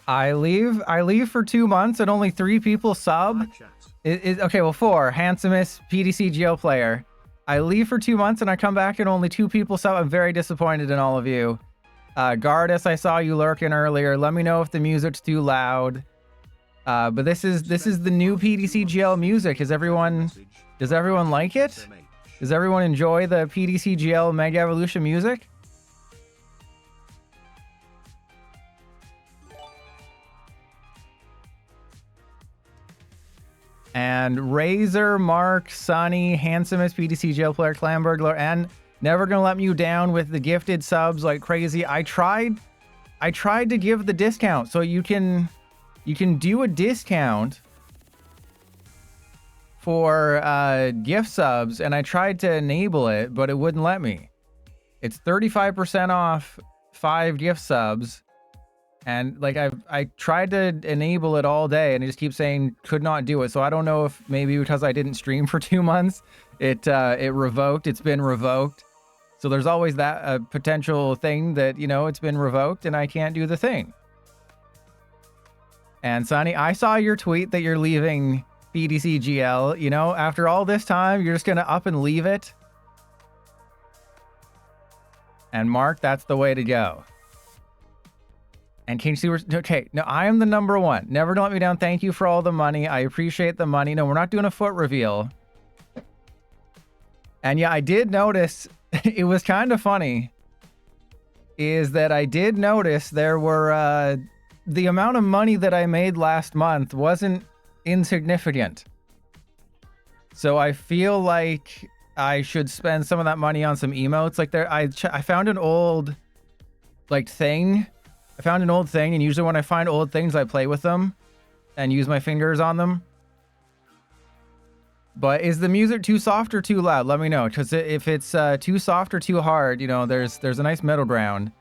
I leave for 2 months and only 3 people sub. Okay, well, 4. Handsomest PDC GL player. I leave for 2 months and I come back and only 2 people sub. I'm very disappointed in all of you. Gardus, I saw you lurking earlier. Let me know if the music's too loud. But this is the new PDC GL music. Does everyone like it? Does everyone enjoy the PDC GL Mega Evolution music? And Razor, Mark, Sunny, handsomest PDC GL player, Clan Burglar, and never gonna let you down with the gifted subs like crazy. I tried to give the discount, so you can do a discount for gift subs, and I tried to enable it, but it wouldn't let me. It's 35% off 5 gift subs. And like I tried to enable it all day and it just keeps saying could not do it. So I don't know if maybe because I didn't stream for 2 months, it revoked. It's been revoked. So there's always that potential thing that, you know, it's been revoked and I can't do the thing. And Sonny, I saw your tweet that you're leaving PDC GL. You know, after all this time, you're just gonna up and leave it. And Mark, that's the way to go. And King Super, okay, no, I am the number 1. Never gonna let me down. Thank you for all the money. I appreciate the money. No, we're not doing a foot reveal. And yeah, I did notice, it was kind of funny, is that I did notice there were, the amount of money that I made last month wasn't insignificant. So I feel like I should spend some of that money on some emotes. Like I found an old, like, thing. I found an old thing, and usually when I find old things, I play with them and use my fingers on them. But is the music too soft or too loud? Let me know, because if it's too soft or too hard, you know, there's a nice middle ground.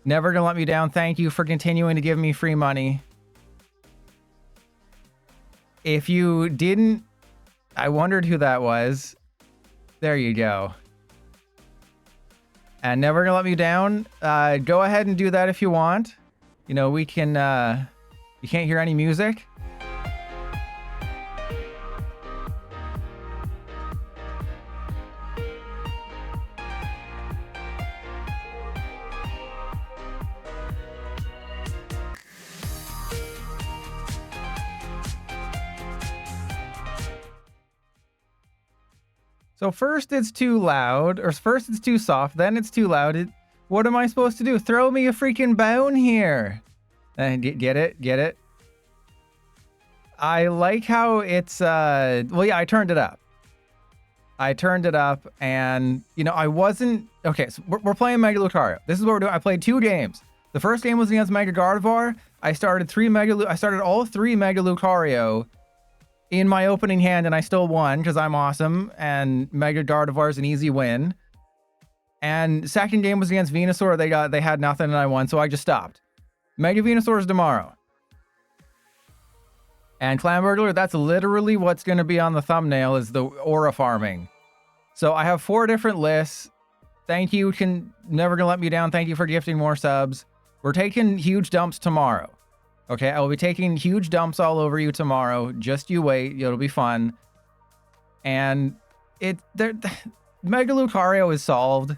Never gonna let me down. Thank you for continuing to give me free money. If you didn't, I wondered who that was. There you go. And never gonna let me down. Go ahead and do that if you want. You know, we can, you can't hear any music. So first it's too loud, or first it's too soft, then it's too loud. What am I supposed to do? Throw me a freaking bone here. Get it? Get it? I like how it's, well, yeah, I turned it up. And, you know, I wasn't, okay, so we're playing Mega Lucario. This is what we're doing. I played 2 games. The first game was against Mega Gardevoir. I started all 3 Mega Lucario in my opening hand, and I still won because I'm awesome, and Mega Gardevoir is an easy win. And second game was against Venusaur. They had nothing, and I won, so I just stopped. Mega Venusaur is tomorrow. And Clan Burglar, that's literally what's going to be on the thumbnail, is the aura farming. So I have 4 different lists. Thank you, never gonna let me down. Thank you for gifting more subs. We're taking huge dumps tomorrow. Okay, I will be taking huge dumps all over you tomorrow. Just you wait, it'll be fun. And Mega Lucario is solved.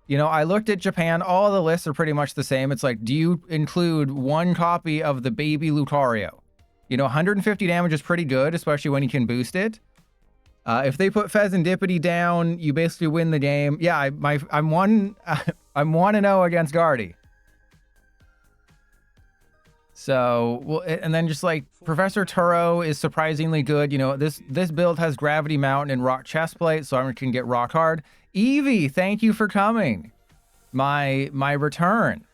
You know, I looked at Japan, all the lists are pretty much the same. It's like, do you include 1 copy of the baby Lucario? You know, 150 damage is pretty good, especially when you can boost it. If they put Pheasantipity down, you basically win the game. Yeah, I'm 1-0 against Guardy. So, well, and then just like Professor Turo is surprisingly good. You know, this build has Gravity Mountain and Rock Chestplate, so I can get Rock Hard. Evie, thank you for coming. My return.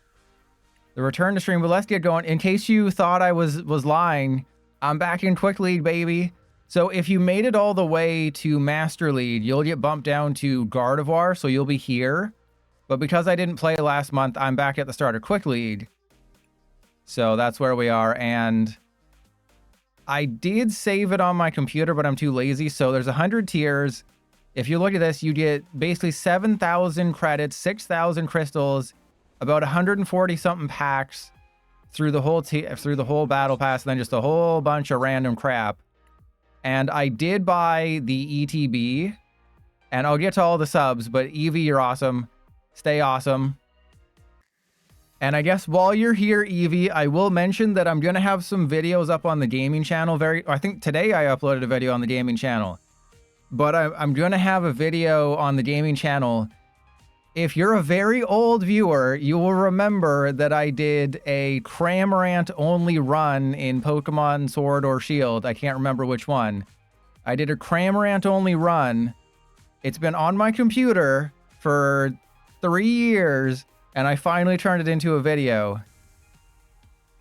The return to stream, but let's get going. In case you thought I was lying, I'm back in Quick League, baby. So if you made it all the way to Master League, you'll get bumped down to Gardevoir, so you'll be here. But because I didn't play last month, I'm back at the start of Quick League. So that's where we are, and I did save it on my computer, but I'm too lazy. So there's 100 tiers. If you look at this, you get basically 7,000 credits, 6,000 crystals, about 140 something packs, through the whole battle pass, and then just a whole bunch of random crap. And I did buy the ETB, and I'll get to all the subs, but Eevee, you're awesome. Stay awesome. And I guess while you're here, Eevee, I will mention that I'm going to have some videos up on the gaming channel. I think today I uploaded a video on the gaming channel. But I'm going to have a video on the gaming channel. If you're a very old viewer, you will remember that I did a Cramorant only run in Pokemon Sword or Shield. I can't remember which one. I did a Cramorant only run. It's been on my computer for 3 years, and I finally turned it into a video.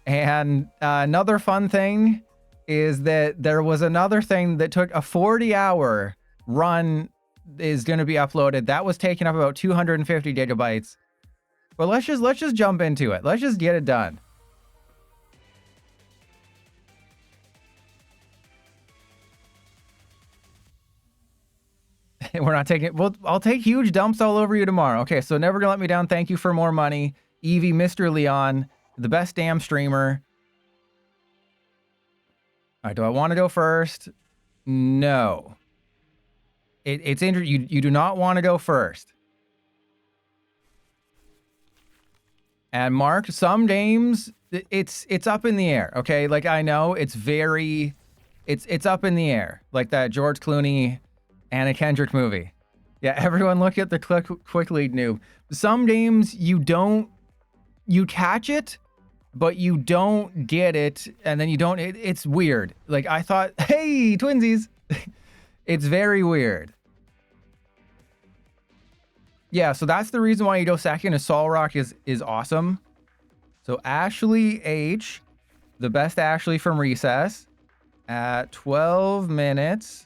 And another fun thing is that there was another thing that took a 40-hour run is going to be uploaded. That was taking up about 250 gigabytes. But let's just jump into it. Let's just get it done. We're not taking... Well, I'll take huge dumps all over you tomorrow. Okay, so Never Gonna Let Me Down. Thank you for more money. Eevee, Mr. Leon, the best damn streamer. All right, do I want to go first? No. It's interesting. You do not want to go first. And Mark, some games, it's up in the air, okay? Like, I know it's very... It's up in the air. Like that George Clooney... Anna Kendrick movie. Yeah, everyone look at the quick lead noob. Some games you catch it, but you don't get it, and then you don't, it's weird. Like I thought, hey, twinsies. It's very weird. Yeah, so that's the reason why you go second is Solrock is awesome. So Ashley H, the best Ashley from Recess, at 12 minutes.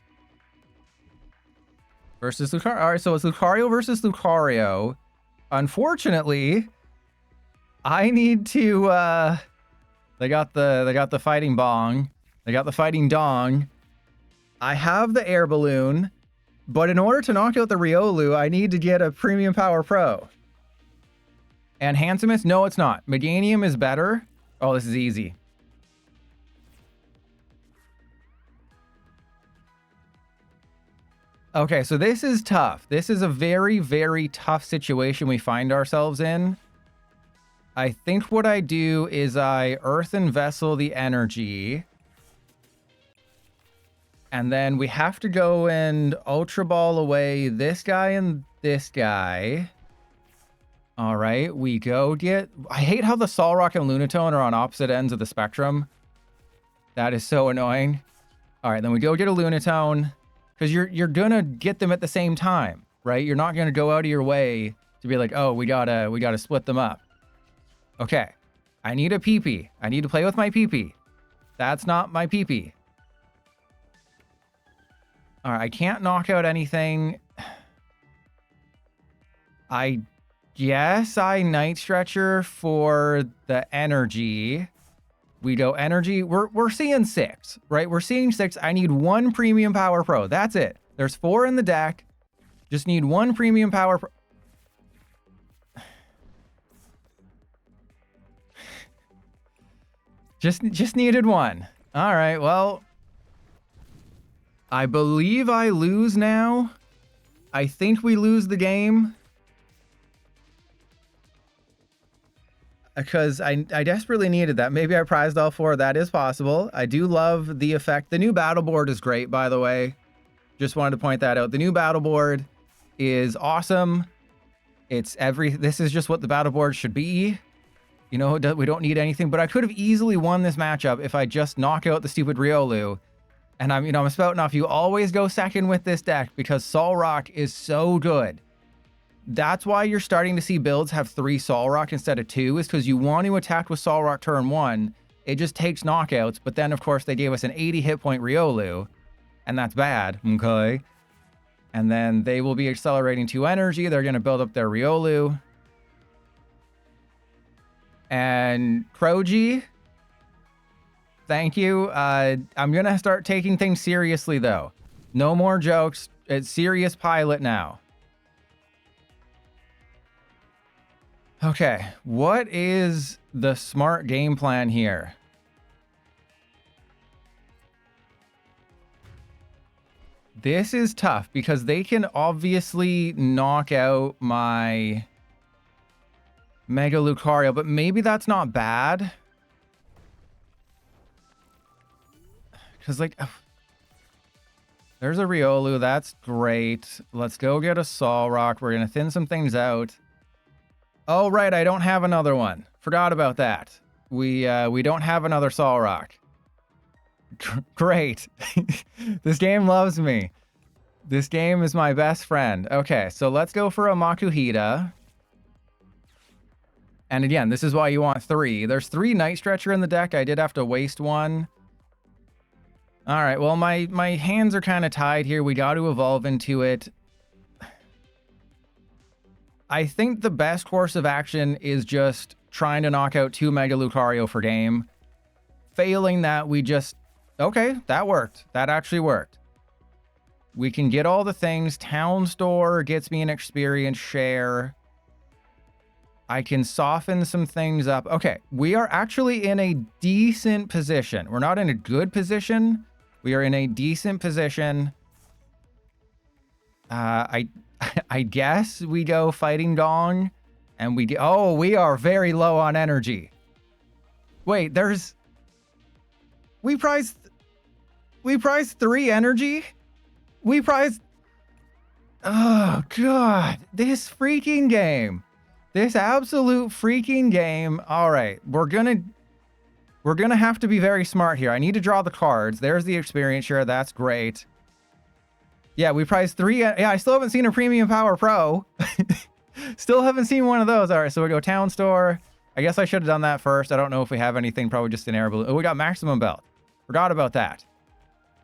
Versus Lucario. All right, so it's Lucario versus Lucario. Unfortunately, I need to. They got the fighting bong. They got the fighting dong. I have the air balloon, but in order to knock out the Riolu, I need to get a Premium Power Pro. And Handsomest? No, it's not. Meganium is better. Oh, this is easy. Okay, so this is tough. This is a very, very tough situation we find ourselves in. I think what I do is I Earthen Vessel the energy. And then we have to go and Ultra Ball away this guy and this guy. All right, we go get... I hate how the Solrock and Lunatone are on opposite ends of the spectrum. That is so annoying. All right, then we go get a Lunatone. Because you're gonna get them at the same time, right? You're not gonna go out of your way to be like, oh, we gotta split them up. Okay, I need a PP. I need to play with my PP. That's not my PP. All right, I can't knock out anything. I guess I Night Stretcher for the energy. We go energy. We're seeing 6, right? We're seeing 6. I need 1 Premium Power Pro. That's it. There's 4 in the deck. Just need 1 Premium Power Pro. Just needed 1. All right, well, I believe I lose now. I think we lose the game. Because I desperately needed that. Maybe I prized all 4. That is possible. I do love the effect. The new battle board is great, by the way. Just wanted to point that out. The new battle board is awesome. This is just what the battle board should be. You know, we don't need anything. But I could have easily won this matchup if I just knock out the stupid Riolu. And I'm spouting off. You always go second with this deck because Solrock is so good. That's why you're starting to see builds have 3 Solrock instead of 2, is because you want to attack with Solrock turn 1. It just takes knockouts, but then, of course, they gave us an 80 hit point Riolu, and that's bad, okay? And then they will be accelerating 2 energy. They're going to build up their Riolu. And Kroji, thank you. I'm going to start taking things seriously, though. No more jokes. It's serious pilot now. Okay, what is the smart game plan here? This is tough because they can obviously knock out my Mega Lucario, but maybe that's not bad. Because, like, there's a Riolu. That's great. Let's go get a Solrock. We're going to thin some things out. Oh, right. I don't have another one. Forgot about that. We don't have another Solrock. Great. This game loves me. This game is my best friend. Okay, so let's go for a Makuhita. And again, this is why you want 3. There's 3 Night Stretcher in the deck. I did have to waste one. All right, well, my hands are kind of tied here. We got to evolve into it. I think the best course of action is just trying to knock out 2 Mega Lucario for game. Failing that, we just... Okay, that worked. That actually worked. We can get all the things. Town Store gets me an experience share. I can soften some things up. Okay, we are actually in a decent position. We're not in a good position. We are in a decent position. I guess we go Fighting Dong. And we... Oh, we are very low on energy. Wait, there's... We priced 3 energy? We priced... Oh, God. This freaking game. This absolute freaking game. All right. We're gonna have to be very smart here. I need to draw the cards. There's the experience share. That's great. Yeah, we priced 3... Yeah, I still haven't seen a Premium Power Pro. Still haven't seen one of those. All right, so we go Town Store. I guess I should have done that first. I don't know if we have anything. Probably just an air balloon. Oh, we got Maximum Belt. Forgot about that.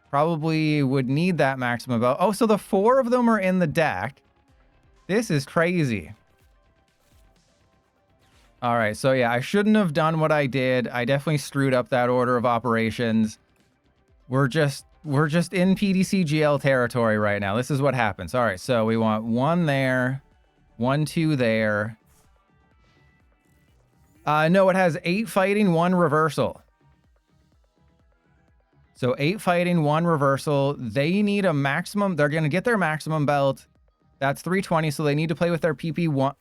Probably would need that Maximum Belt. Oh, so the 4 of them are in the deck. This is crazy. All right, so yeah, I shouldn't have done what I did. I definitely screwed up that order of operations. We're just in PDC GL territory right now. This is what happens. All right, so we want 1 there, 1, 2 there. No, it has 8 fighting, 1 reversal. So 8 fighting, 1 reversal. They need a maximum. They're going to get their maximum belt. That's 320, so they need to play with their PP1.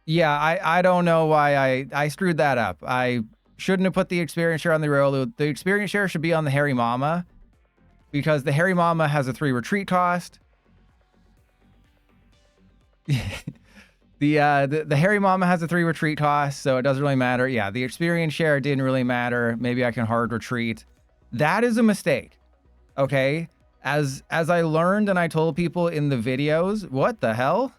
Yeah, I don't know why I screwed that up. I shouldn't have put the experience share on the Riolu. The experience share should be on the Harry Mama, because the Harry Mama has a 3 retreat cost. The Harry Mama has a 3 retreat cost, so it doesn't really matter. Yeah, the experience share didn't really matter. Maybe I can hard retreat. That is a mistake. Okay? As I learned and I told people in the videos, what the hell?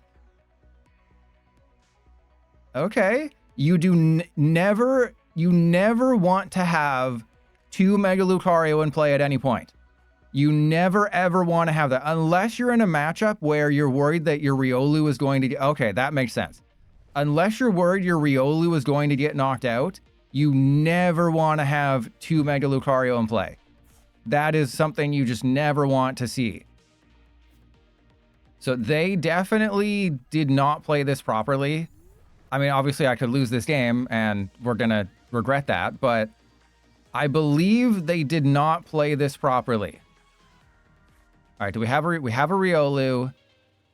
Okay. You do never want to have 2 Mega Lucario in play at any point. You never, ever want to have that. Unless you're in a matchup where you're worried that your Riolu is going to get... Okay, that makes sense. Unless you're worried your Riolu is going to get knocked out, you never want to have 2 Mega Lucario in play. That is something you just never want to see. So they definitely did not play this properly. I mean, obviously I could lose this game and we're going to regret that, but I believe they did not play this properly. All right, do we have a Riolu?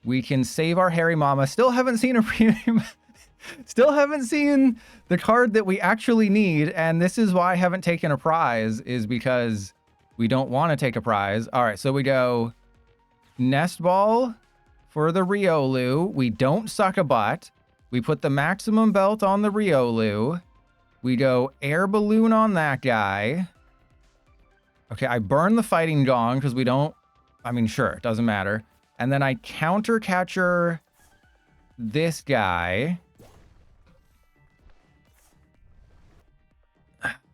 We can save our Harry Mama. Still haven't seen a premium. Still haven't seen the card that we actually need, and this is why I haven't taken a prize, is because we don't want to take a prize. All right, so we go Nest Ball for the Riolu. We don't suck a butt. We put the maximum belt on the Riolu. We go Air Balloon on that guy. Okay, I burn the Fighting Gong because we don't... I mean, sure, it doesn't matter. And then I counter catcher this guy.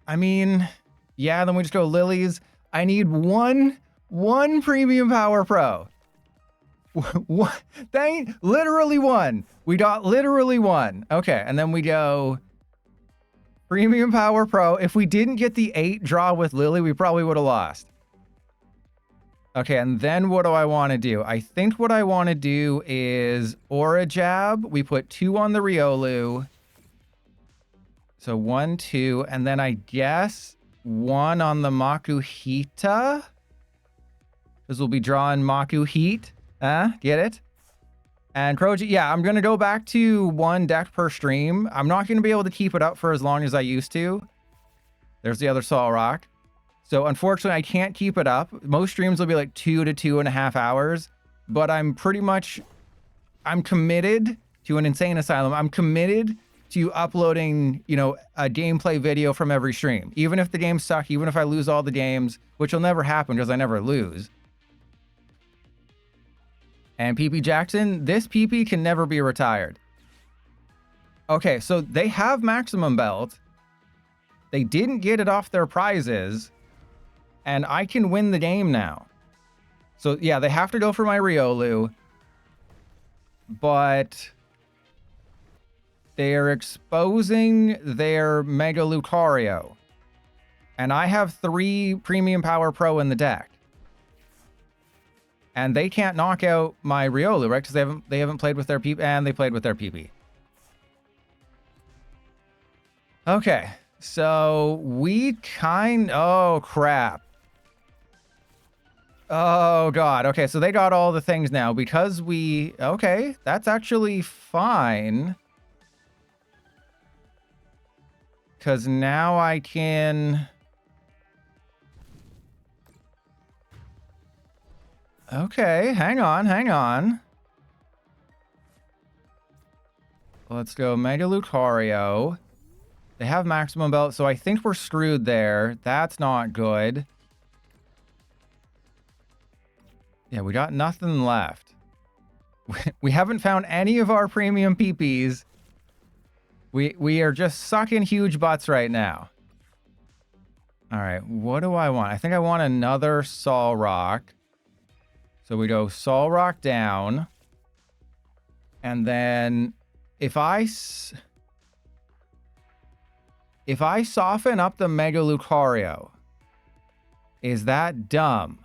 I mean, yeah, then we just go Lilies. I need one Premium Power Pro. Literally one. We got literally one. Okay, and then we go Premium Power Pro. If we didn't get the 8 draw with Lily, we probably would have lost. Okay, and then what do I want to do? I think what I want to do is Aura Jab. We put 2 on the Riolu. So 1, 2, and then I guess 1 on the Makuhita. Because we'll be drawing Maku Heat. Get it? And Kroji, yeah, I'm going to go back to 1 deck per stream. I'm not going to be able to keep it up for as long as I used to. There's the other Sol Rock. So unfortunately, I can't keep it up. Most streams will be like 2 to 2.5 hours. But I'm committed to an Insane Asylum. I'm committed to uploading, you know, a gameplay video from every stream. Even if the games suck, even if I lose all the games, which will never happen because I never lose. And PP Jackson, this PP can never be retired. Okay, so they have Maximum Belt. They didn't get it off their prizes. And I can win the game now. So yeah, they have to go for my Riolu. But they are exposing their Mega Lucario. And I have 3 Premium Power Pro in the deck. And they can't knock out my Riolu, right? Because they haven't played with their PP, and they played with their PP. Okay, so we oh crap. Oh god. Okay, so they got all the things now because okay, that's actually fine. Because now I can... Okay, hang on. Let's go Mega Lucario. They have Maximum Belt, so I think we're screwed there. That's not good. Yeah, we got nothing left. We haven't found any of our premium PPs. We are just sucking huge butts right now. All right, what do I want? I think I want another Sol Rock. So we go Sol Rock down. And then if I soften up the Mega Lucario, is that dumb?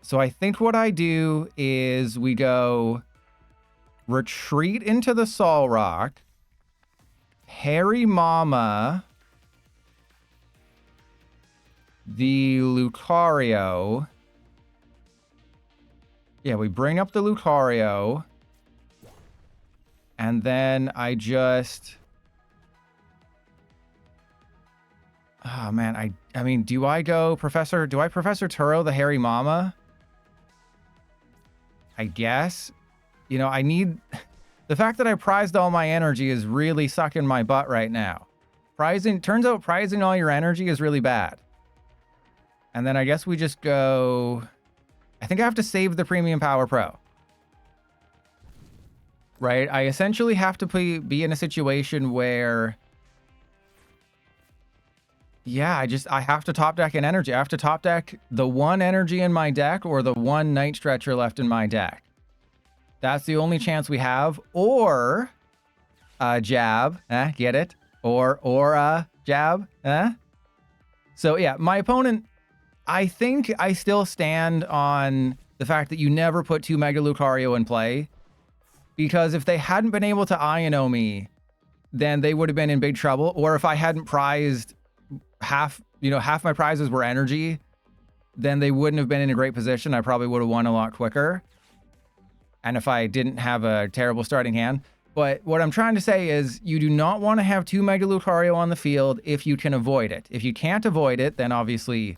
So I think what I do is we go retreat into the Sol Rock, Harry Mama, the Lucario. Yeah, we bring up the Lucario. And then I just... Oh, man. I mean, do I Professor Turo the Harry Mama? I guess. You know, I need... The fact that I prized all my energy is really sucking my butt right now. Turns out prizing all your energy is really bad. And then I guess we just go... I think I have to save the Premium Power Pro. Right? I essentially have to be in a situation where... Yeah, I have to top deck an energy. I have to top deck the 1 energy in my deck or the 1 Night Stretcher left in my deck. That's the only chance we have. Or jab. Get it? Or jab. So yeah, my opponent... I think I still stand on the fact that you never put 2 Mega Lucario in play. Because if they hadn't been able to Iono me, then they would have been in big trouble. Or if I hadn't prized half my prizes were energy, then they wouldn't have been in a great position. I probably would have won a lot quicker. And if I didn't have a terrible starting hand. But what I'm trying to say is you do not want to have 2 Mega Lucario on the field if you can avoid it. If you can't avoid it, then obviously...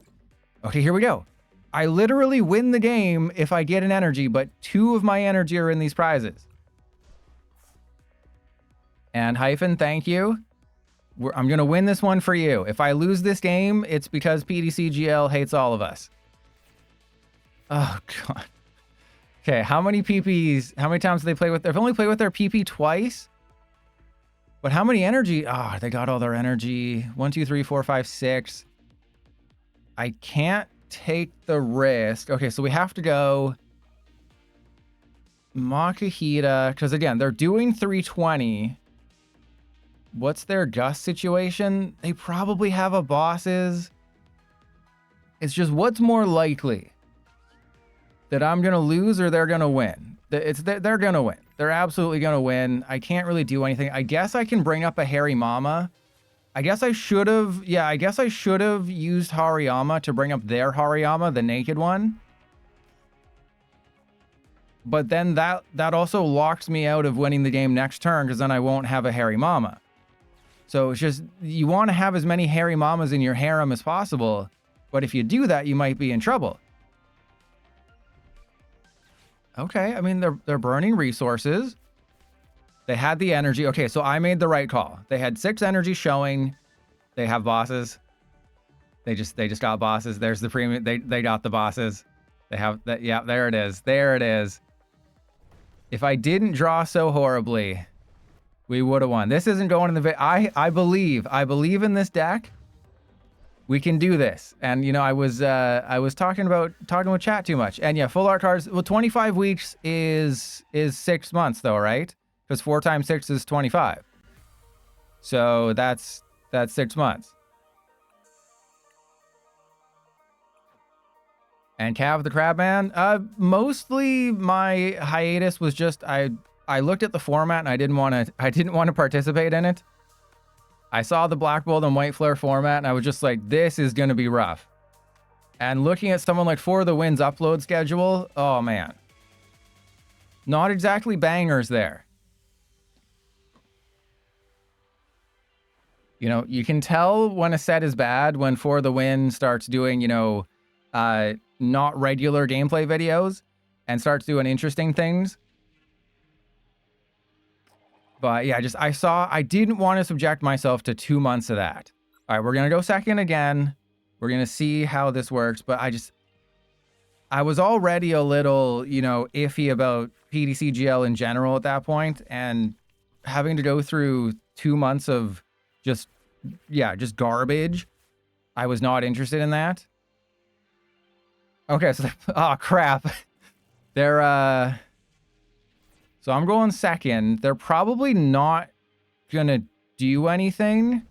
Okay, here we go. I literally win the game if I get an energy, but 2 of my energy are in these prizes. And Hyphen, thank you. I'm going to win this one for you. If I lose this game, it's because PDCGL hates all of us. Oh, God. Okay, how many PPs? How many times do they play with? They've only played with their PP twice. But how many energy? Ah, they got all their energy. 1, 2, 3, 4, 5, 6. I can't take the risk. Okay, so we have to go Makuhita, because again, they're doing 320. What's their Gust situation? They probably have a bosses. It's just what's more likely? That I'm going to lose or they're going to win? They're gonna win. They're absolutely gonna win. I can't really do anything. I guess I can bring up a Hairy Mama. I guess I should have, yeah, I guess I should have used Hariyama to bring up their Hariyama, the naked one. But then that also locks me out of winning the game next turn, because then I won't have a Hairy Mama. So it's just, you want to have as many Hairy Mamas in your harem as possible, but if you do that, you might be in trouble. Okay, I mean, they're burning resources. They had the energy. Okay, so I made the right call. They had 6 energy showing. They have bosses. They just got bosses. There's the premium. They got the bosses. They have that. Yeah, there it is. There it is. If I didn't draw so horribly, we would have won. This isn't going in the I believe in this deck. We can do this. And you know, I was talking with chat too much. And yeah, full art cards. Well, 25 weeks is 6 months though, right? Because 4 times 6 is 25. So that's 6 months. And Cav the Crabman, mostly my hiatus was just I looked at the format and I didn't want to participate in it. I saw the Black Bolt and White Flare format and I was just like, this is gonna be rough. And looking at someone like For the Win's upload schedule, oh man, not exactly bangers there. You know, you can tell when a set is bad when For the Win starts doing, you know, not regular gameplay videos and starts doing interesting things. But yeah, I didn't want to subject myself to 2 months of that. All right, we're going to go second again. We're going to see how this works. But I was already a little, you know, iffy about PDCGL in general at that point. And having to go through 2 months of just garbage. I was not interested in that. Okay, so, oh crap. They're, so I'm going second. They're probably not gonna do anything.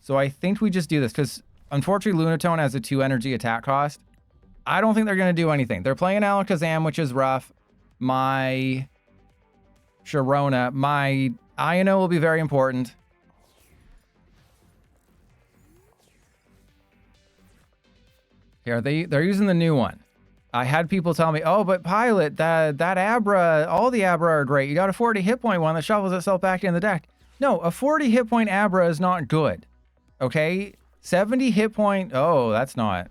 So I think we just do this, because unfortunately Lunatone has a 2 energy attack cost. I don't think they're gonna do anything. They're playing Alakazam, which is rough. My Sharona, my Iono will be very important. Here, they're using the new one. I had people tell me, oh, but Pilot, that Abra, all the Abra are great. You got a 40 hit point one that shuffles itself back in the deck. No, a 40 hit point Abra is not good. Okay? 70 hit point, oh, that's not.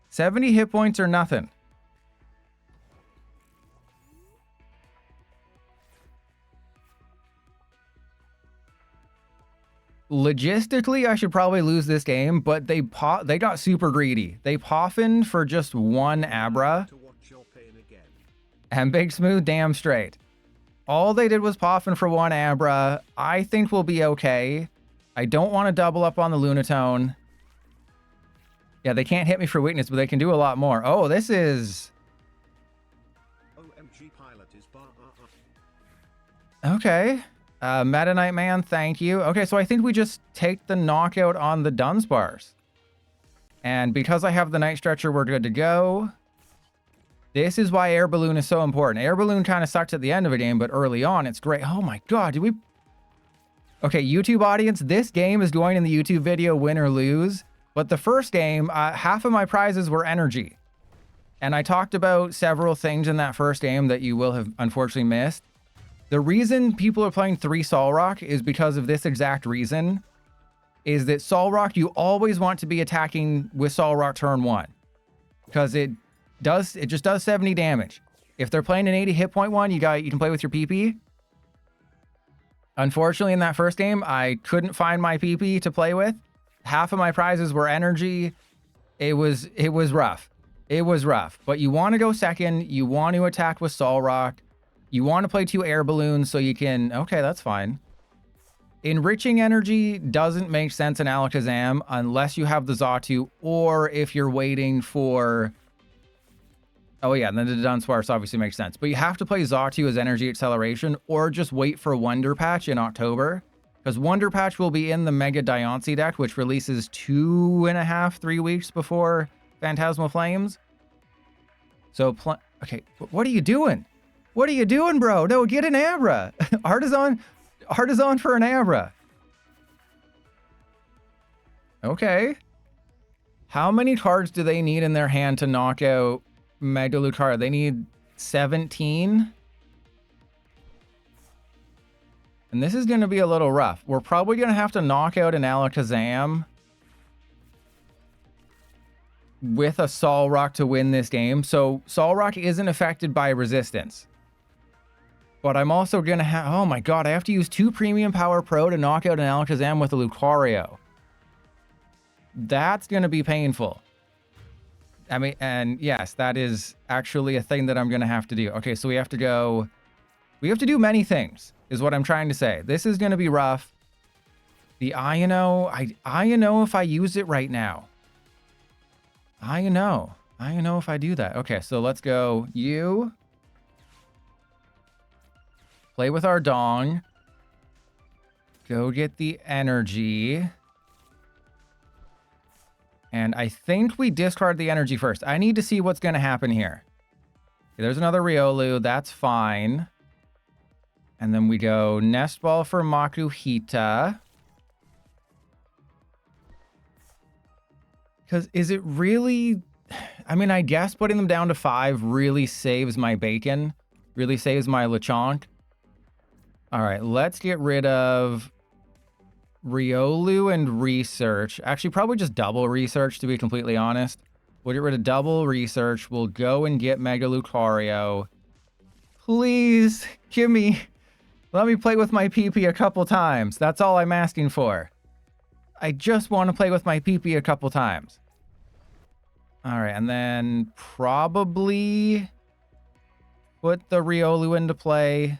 70 hit points are nothing. Logistically, I should probably lose this game, but they got super greedy. They poffined for just 1 Abra. And Big Smooth damn straight. All they did was poffin for 1 Abra. I think we'll be okay. I don't want to double up on the Lunatone. Yeah, they can't hit me for weakness, but they can do a lot more. Oh, this is... OMG Pilot is okay. Meta Knight Man, thank you. Okay, so I think we just take the knockout on the Dunsparce. And because I have the Night Stretcher, we're good to go. This is why Air Balloon is so important. Air Balloon kind of sucks at the end of a game, but early on, it's great. Oh my god, did we... Okay, YouTube audience, this game is going in the YouTube video, win or lose. But the first game, half of my prizes were energy. And I talked about several things in that first game that you will have unfortunately missed. The reason people are playing 3 Solrock is because of this exact reason. Is that Solrock, you always want to be attacking with Solrock turn 1. Because it just does 70 damage. If they're playing an 80 hit point one, you can play with your PP. Unfortunately, in that first game, I couldn't find my PP to play with. Half of my prizes were energy. It was rough. It was rough. But you want to go second. You want to attack with Solrock. You want to play 2 air balloons so you can... Okay, that's fine. Enriching energy doesn't make sense in Alakazam unless you have the Xatu, or if you're waiting for... Oh yeah, then the Dunsparce obviously makes sense. But you have to play Xatu as energy acceleration, or just wait for Wonder Patch in October. Because Wonder Patch will be in the Mega Diancie deck, which releases 2.5-3 weeks before Phantasmal Flames. So, okay, what are you doing? What are you doing, bro? No, get an Abra. Artisan for an Abra. Okay. How many cards do they need in their hand to knock out Mega Lucario? They need 17. And this is going to be a little rough. We're probably going to have to knock out an Alakazam with a Solrock to win this game. So Solrock isn't affected by resistance. But I'm also going to have... Oh my god, I have to use 2 Premium Power Pro to knock out an Alakazam with a Lucario. That's going to be painful. I mean, and yes, that is actually a thing that I'm going to have to do. Okay, so we have to go... We have to do many things, is what I'm trying to say. This is going to be rough. The Iono... Iono if I use it right now. Iono if I do that. Okay, so let's go. You... Play with our Dong. Go get the energy. And I think we discard the energy first. I need to see what's going to happen here. Okay, there's another Riolu. That's fine. And then we go Nest Ball for Makuhita. Because is it really... I mean, I guess putting them down to 5 really saves my bacon. Really saves my Lechonk. All right, let's get rid of Riolu and Research. Actually, probably just double Research, to be completely honest. We'll get rid of double Research. We'll go and get Mega Lucario. Please, give me... Let me play with my PP a couple times. That's all I'm asking for. I just want to play with my PP a couple times. All right, and then probably put the Riolu into play.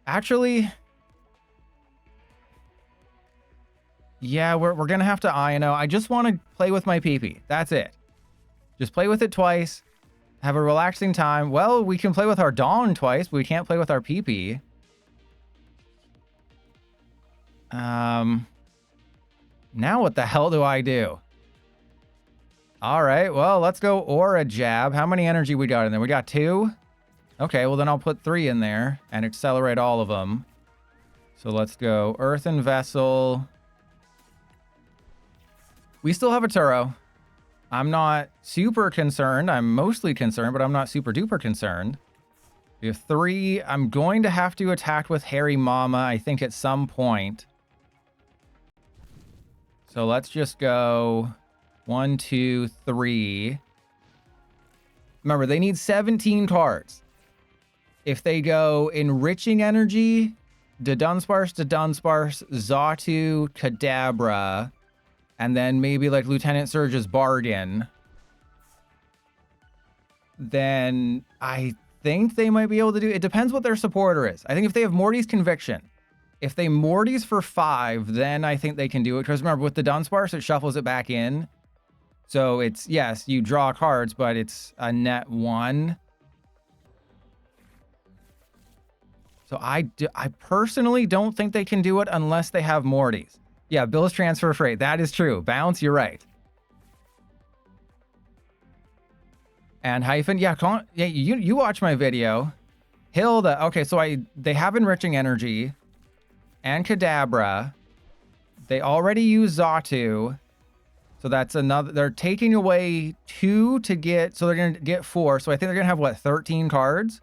Actually, yeah, we're going to have to Iono. I just want to play with my PP. That's it. Just play with it twice. Have a relaxing time. Well, we can play with our Dawn twice, but we can't play with our PP. Now what the hell do I do? All right, well, let's go Aura Jab. How many energy we got in there? We got 2? Okay, well then I'll put 3 in there and accelerate all of them. So let's go Earthen Vessel. We still have a Turo. I'm not super concerned. I'm mostly concerned, but I'm not super duper concerned. We have 3. I'm going to have to attack with Harry Mama, I think, at some point. So let's just go 1, 2, 3. Remember, they need 17 cards. If they go Enriching Energy, Dunsparce, Xatu, Kadabra, and then maybe like Lieutenant Surge's Bargain, then I think they might be able to do it. It depends what their supporter is. I think if they have Morty's Conviction, if they Morty's for 5, then I think they can do it. Because remember, with the Dunsparce, it shuffles it back in. So it's, yes, you draw cards, but it's a net 1. So I personally don't think they can do it unless they have Morty's. Yeah, Bill's transfer freight. That is true. Bounce, you're right. And Hyphen, yeah, you watch my video. Hilda, okay, so they have Enriching Energy and Kadabra. They already use Xatu. So that's another, they're taking away 2 to get, so they're going to get 4. So I think they're going to have, what, 13 cards?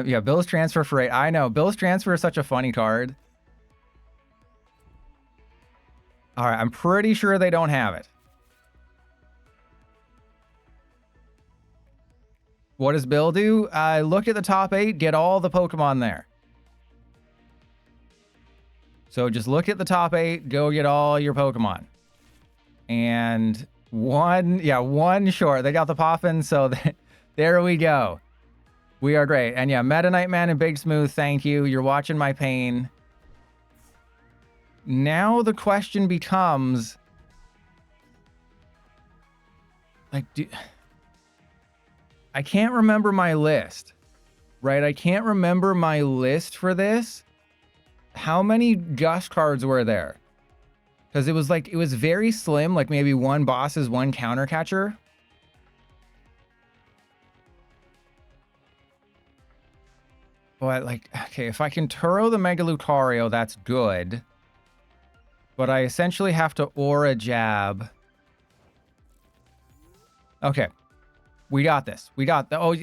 Yeah, Bill's transfer for 8. I know, Bill's transfer is such a funny card. All right, I'm pretty sure they don't have it. What does Bill do? Look at the top 8, get all the Pokemon there. So just look at the top 8, go get all your Pokemon. And one short. They got the Poffin, so there we go. We are great. And yeah, Meta Nightman and Big Smooth, thank you. You're watching my pain. Now the question becomes, like, I can't remember my list, right? I can't remember my list for this. How many Gush cards were there? Because it was very slim, like maybe 1 bosses, 1 counter catcher. But, like, okay, if I can Turo the Mega Lucario, that's good. But I essentially have to Aura Jab. Okay. We got this. We got the... Oh,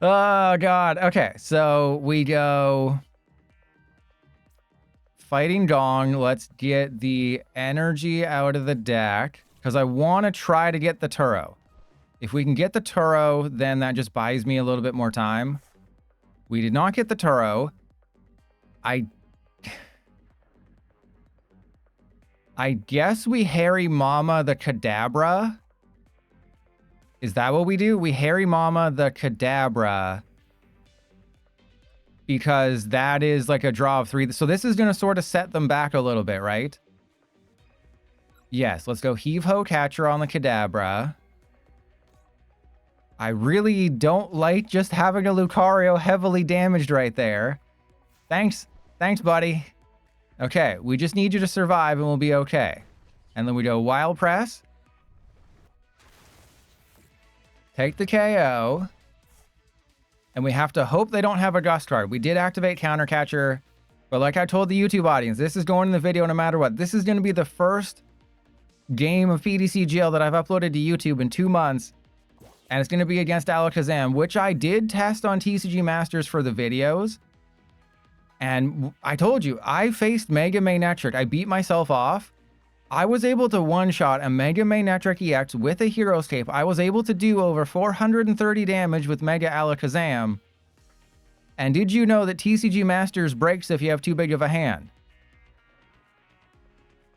oh, God. Okay, so we go... Fighting Gong. Let's get the energy out of the deck. Because I want to try to get the Turo. If we can get the Turo, then that just buys me a little bit more time. We did not get the Turo. I guess we Harry Mama the Kadabra. Is that what we do? We Harry Mama the Kadabra. Because that is like a draw of 3. So this is going to sort of set them back a little bit, right? Yes, let's go Heave-Ho Catcher on the Kadabra. I really don't like just having a Lucario heavily damaged right there. Thanks. Thanks, buddy. Okay, we just need you to survive and we'll be okay. And then we go Wild Press. Take the KO. And we have to hope they don't have a Gust card. We did activate Counter Catcher. But like I told the YouTube audience, this is going in the video no matter what. This is going to be the first game of PDCGL that I've uploaded to YouTube in 2 months. And it's going to be against Alakazam, which I did test on TCG Masters for the videos. And I told you, I faced Mega Manectric. I beat myself off. I was able to one-shot a Mega Manectric EX with a Hero's Cape. I was able to do over 430 damage with Mega Alakazam. And did you know that TCG Masters breaks if you have too big of a hand?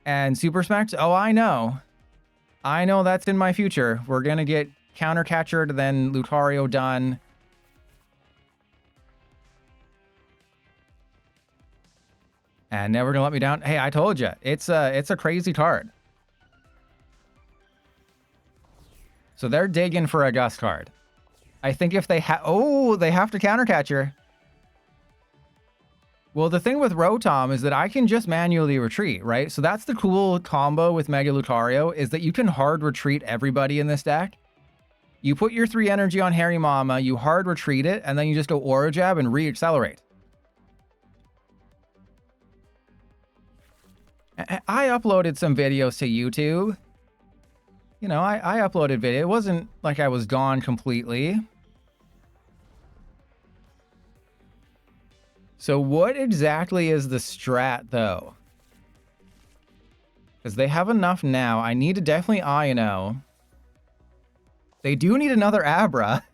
And Super Smacks? Oh, I know. I know that's in my future. We're going to get Counter Catchered, then Lucario done. And never gonna let me down. Hey, I told you, it's a crazy card. So they're digging for a Gust card. I think if they they have to Counter Catcher. Well, the thing with Rotom is that I can just manually retreat, right? So that's the cool combo with Mega Lucario, is that you can hard retreat everybody in this deck. You put your 3 energy on Harry Mama, you hard retreat it, and then you just go Aura Jab and re-accelerate. I uploaded some videos to YouTube. You know, I uploaded video. It wasn't like I was gone completely. So what exactly is the strat, though? Because they have enough now. I need to definitely Ino. They do need another Abra.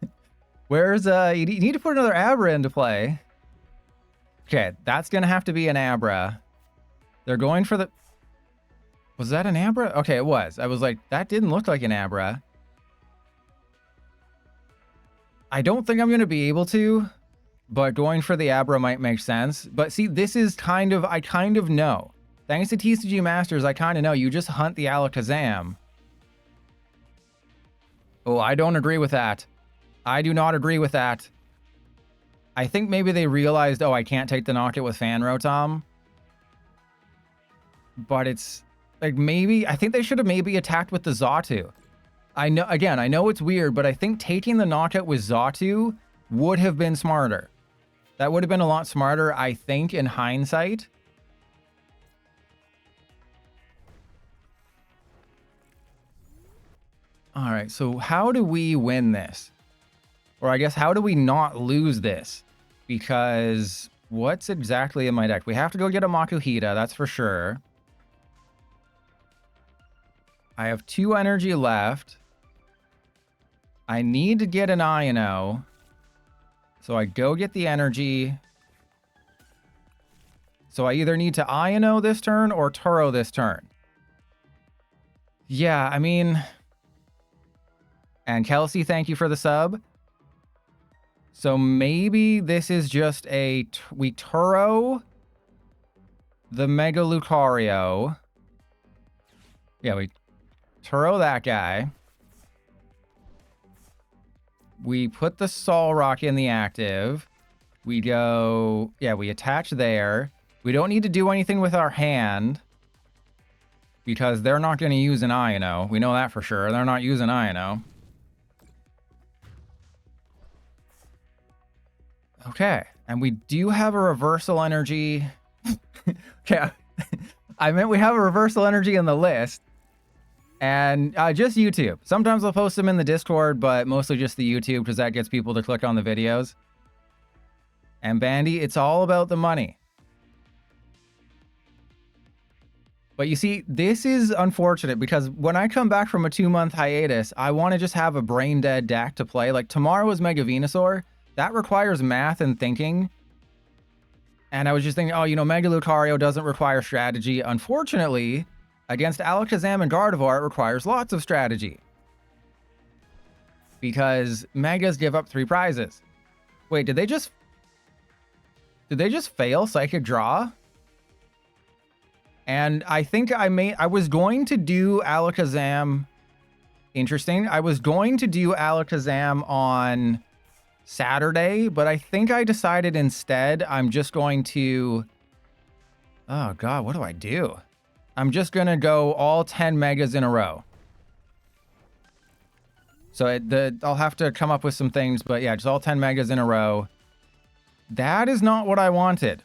Where's, you need to put another Abra into play. Okay, that's going to have to be an Abra. They're going for the... Was that an Abra? Okay, it was. I was like, that didn't look like an Abra. I don't think I'm going to be able to, but going for the Abra might make sense. But see, this is kind of... I kind of know. Thanks to TCG Masters, I kind of know. You just hunt the Alakazam. Oh, I don't agree with that. I do not agree with that. I think maybe they realized, oh, I can't take the knockout with Fan Rotom. But it's like maybe, I think they should have maybe attacked with the Xatu. I know, again, I know it's weird, but I think taking the knockout with Xatu would have been smarter. That would have been a lot smarter, I think, in hindsight. All right, so how do we win this? Or I guess, how do we not lose this? Because what's exactly in my deck? We have to go get a Makuhita, that's for sure. I have 2 energy left. I need to get an Ino. So I go get the energy. So I either need to Ino this turn or Turo this turn. Yeah, I mean... And Kelsey, thank you for the sub. So maybe this is just a... We Turo the Mega Lucario. Yeah, we Turo that guy. We put the Solrock in the active. We go... Yeah, we attach there. We don't need to do anything with our hand. Because they're not going to use an Ino. We know that for sure. They're not using Ino. Okay, and we do have a reversal energy. Okay, I meant we have a reversal energy in the list. And just YouTube. Sometimes I'll post them in the Discord, but mostly just the YouTube because that gets people to click on the videos. And Bandy, it's all about the money. But you see, this is unfortunate because when I come back from a 2-month hiatus, I want to just have a brain dead deck to play. Like tomorrow is Mega Venusaur. That requires math and thinking. And I was just thinking, oh, you know, Mega Lucario doesn't require strategy. Unfortunately, against Alakazam and Gardevoir, it requires lots of strategy. Because Megas give up 3 prizes. Wait, did they just fail Psychic Draw? And I think I was going to do Alakazam. Interesting. I was going to do Alakazam on Saturday, but I think I decided instead I'm just going to... Oh God, what do I do? I'm just going to go all 10 megas in a row. So I'll have to come up with some things, but yeah, just all 10 megas in a row. That is not what I wanted.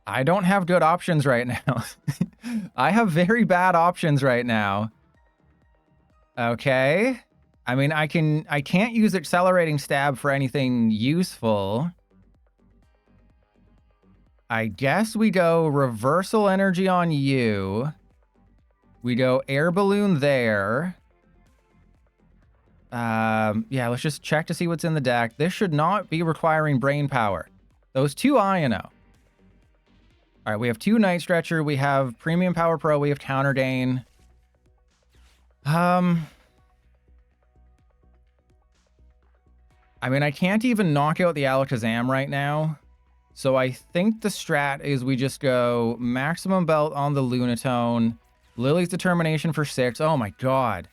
I don't have good options right now. I have very bad options right now. Okay. I mean, I can't use Accelerating Stab for anything useful. I guess we go Reversal Energy on you. We go Air Balloon there. Yeah, let's just check to see what's in the deck. This should not be requiring Brain Power. Those 2 Iono. All right, we have 2 Night Stretcher. We have Premium Power Pro. We have Counter Gain. I mean, I can't even knock out the Alakazam right now. So I think the strat is we just go Maximum Belt on the Lunatone. Lily's Determination for 6. Oh my God.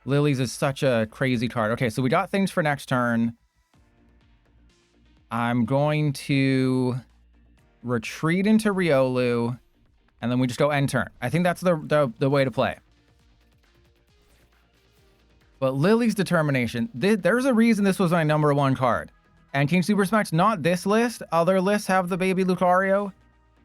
Lily's is such a crazy card. Okay, so we got things for next turn. I'm going to retreat into Riolu, and then we just go end turn. I think that's the way to play. But Lily's Determination, there's a reason this was my #1 card. And King Super Smash, not this list. Other lists have the baby Lucario.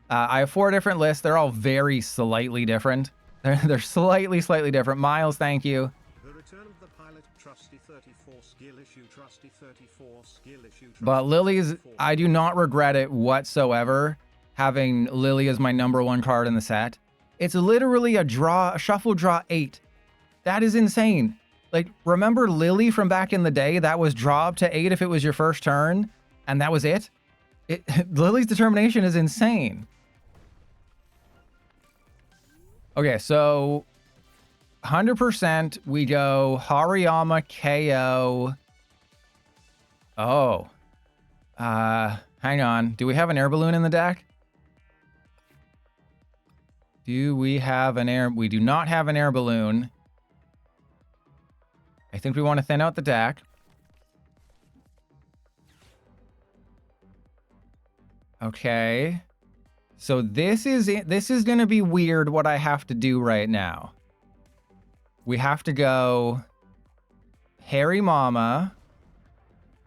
I have 4 different lists. They're all very slightly different. They're slightly different. Miles, thank you. The return of the pilot, Trusty 34 skill issue, Trusty 34 skill issue. Trusty But Lily's, 34. I do not regret it whatsoever, having Lily as my #1 card in the set. It's literally a shuffle draw 8. That is insane. Like, remember Lily from back in the day? That was draw up to 8 if it was your first turn, and that was it? Lily's Determination is insane. Okay, so 100% we go Hariyama KO. Oh. Hang on. Do we have an Air Balloon in the deck? Do we have an air... We do not have an Air Balloon. I think we want to thin out the deck. Okay. So this is going to be weird what I have to do right now. We have to go Harry Mama,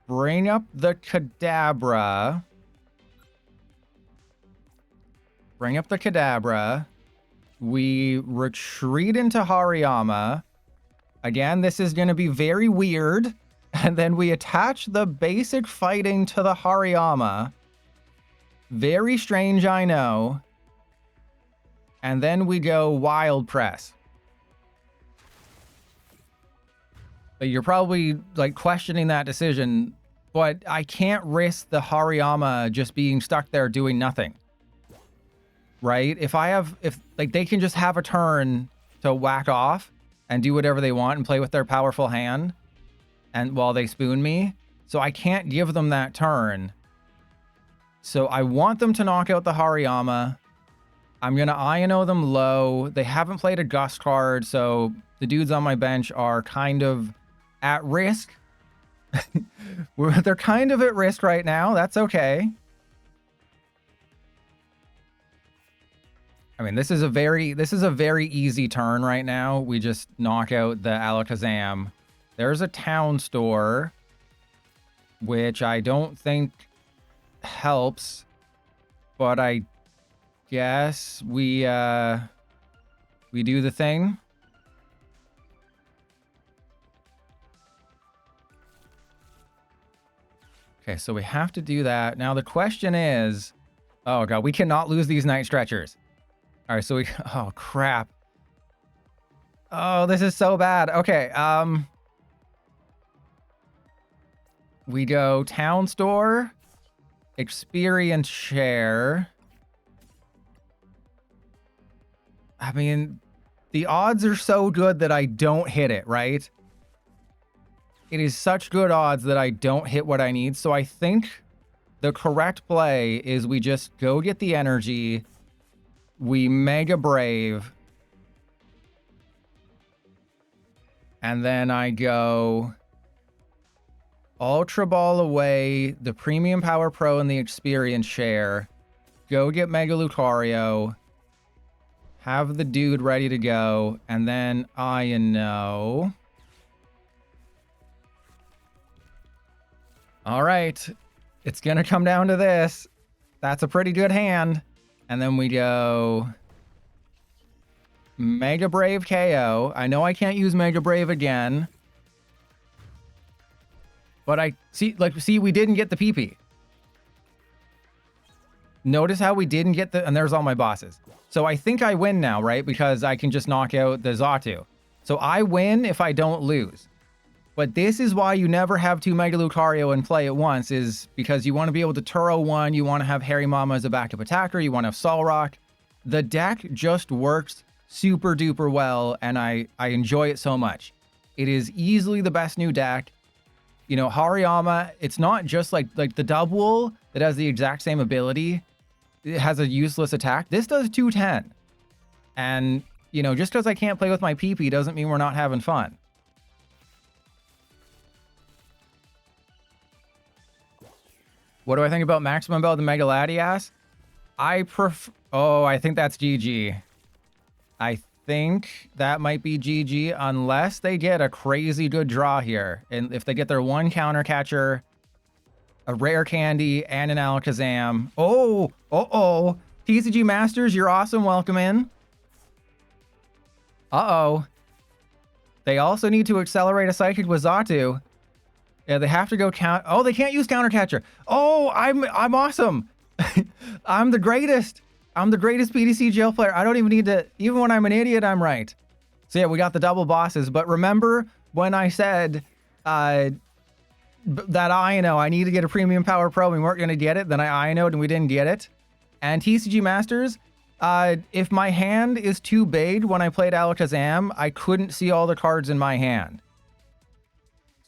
bring up the Kadabra. Bring up the Kadabra. We retreat into Hariyama. Again, this is going to be very weird. And then we attach the basic fighting to the Hariyama. Very strange, I know. And then we go Wild Press. But you're probably like questioning that decision, but I can't risk the Hariyama just being stuck there doing nothing. Right? If they can just have a turn to whack off and do whatever they want and play with their powerful hand and while they spoon me. So I can't give them that turn. So I want them to knock out the Hariyama. I'm going to Iono them low. They haven't played a Gust card, so the dudes on my bench are kind of at risk. They're kind of at risk right now. That's okay. I mean, this is a very easy turn right now. We just knock out the Alakazam. There's a town store, which I don't think helps, but I guess we do the thing. Okay, so we have to do that. Now the question is, oh god, we cannot lose these night stretchers. All right, so we, oh crap. Oh, this is so bad. Okay, we go town store, experience share. I mean, the odds are so good that I don't hit it, right? It is such good odds that I don't hit what I need. So I think the correct play is we just go get the energy. We Mega Brave. And then I go Ultra Ball away, the Premium Power Pro and the Experience Share. Go get Mega Lucario. Have the dude ready to go. And then I know. All right, it's going to come down to this. That's a pretty good hand. And then we go Mega Brave KO. I know I can't use Mega Brave again. But I see, we didn't get the PP. Notice how we didn't get and there's all my bosses. So I think I win now, right? Because I can just knock out the Xatu. So I win if I don't lose. But this is why you never have two Mega Lucario in play at once, is because you want to be able to Turo one, you want to have Harry Mama as a backup attacker, you want to have Solrock. The deck just works super duper well, and I enjoy it so much. It is easily the best new deck. You know, Hariyama, it's not just like the Dubwool that has the exact same ability. It has a useless attack. This does 210. And, you know, just because I can't play with my PP doesn't mean we're not having fun. What do I think about Maximum Belt and Mega Latias? I prefer... Oh, I think that's GG. I think that might be GG unless they get a crazy good draw here. And if they get their one counter catcher, a rare candy, and an Alakazam. Oh! TCG Masters, you're awesome. Welcome in. Uh-oh. They also need to accelerate a Psychic with Xatu. Yeah, they have to go count. Oh, they can't use counter catcher. Oh, I'm awesome. I'm the greatest. I'm the greatest PDC jail player. I don't even need to. Even when I'm an idiot, I'm right. So yeah, we got the double bosses. But remember when I said that I need to get a Premium Power Pro, we weren't going to get it. Then I and we didn't get it. And TCG Masters, if my hand is too big when I played Alakazam, I couldn't see all the cards in my hand.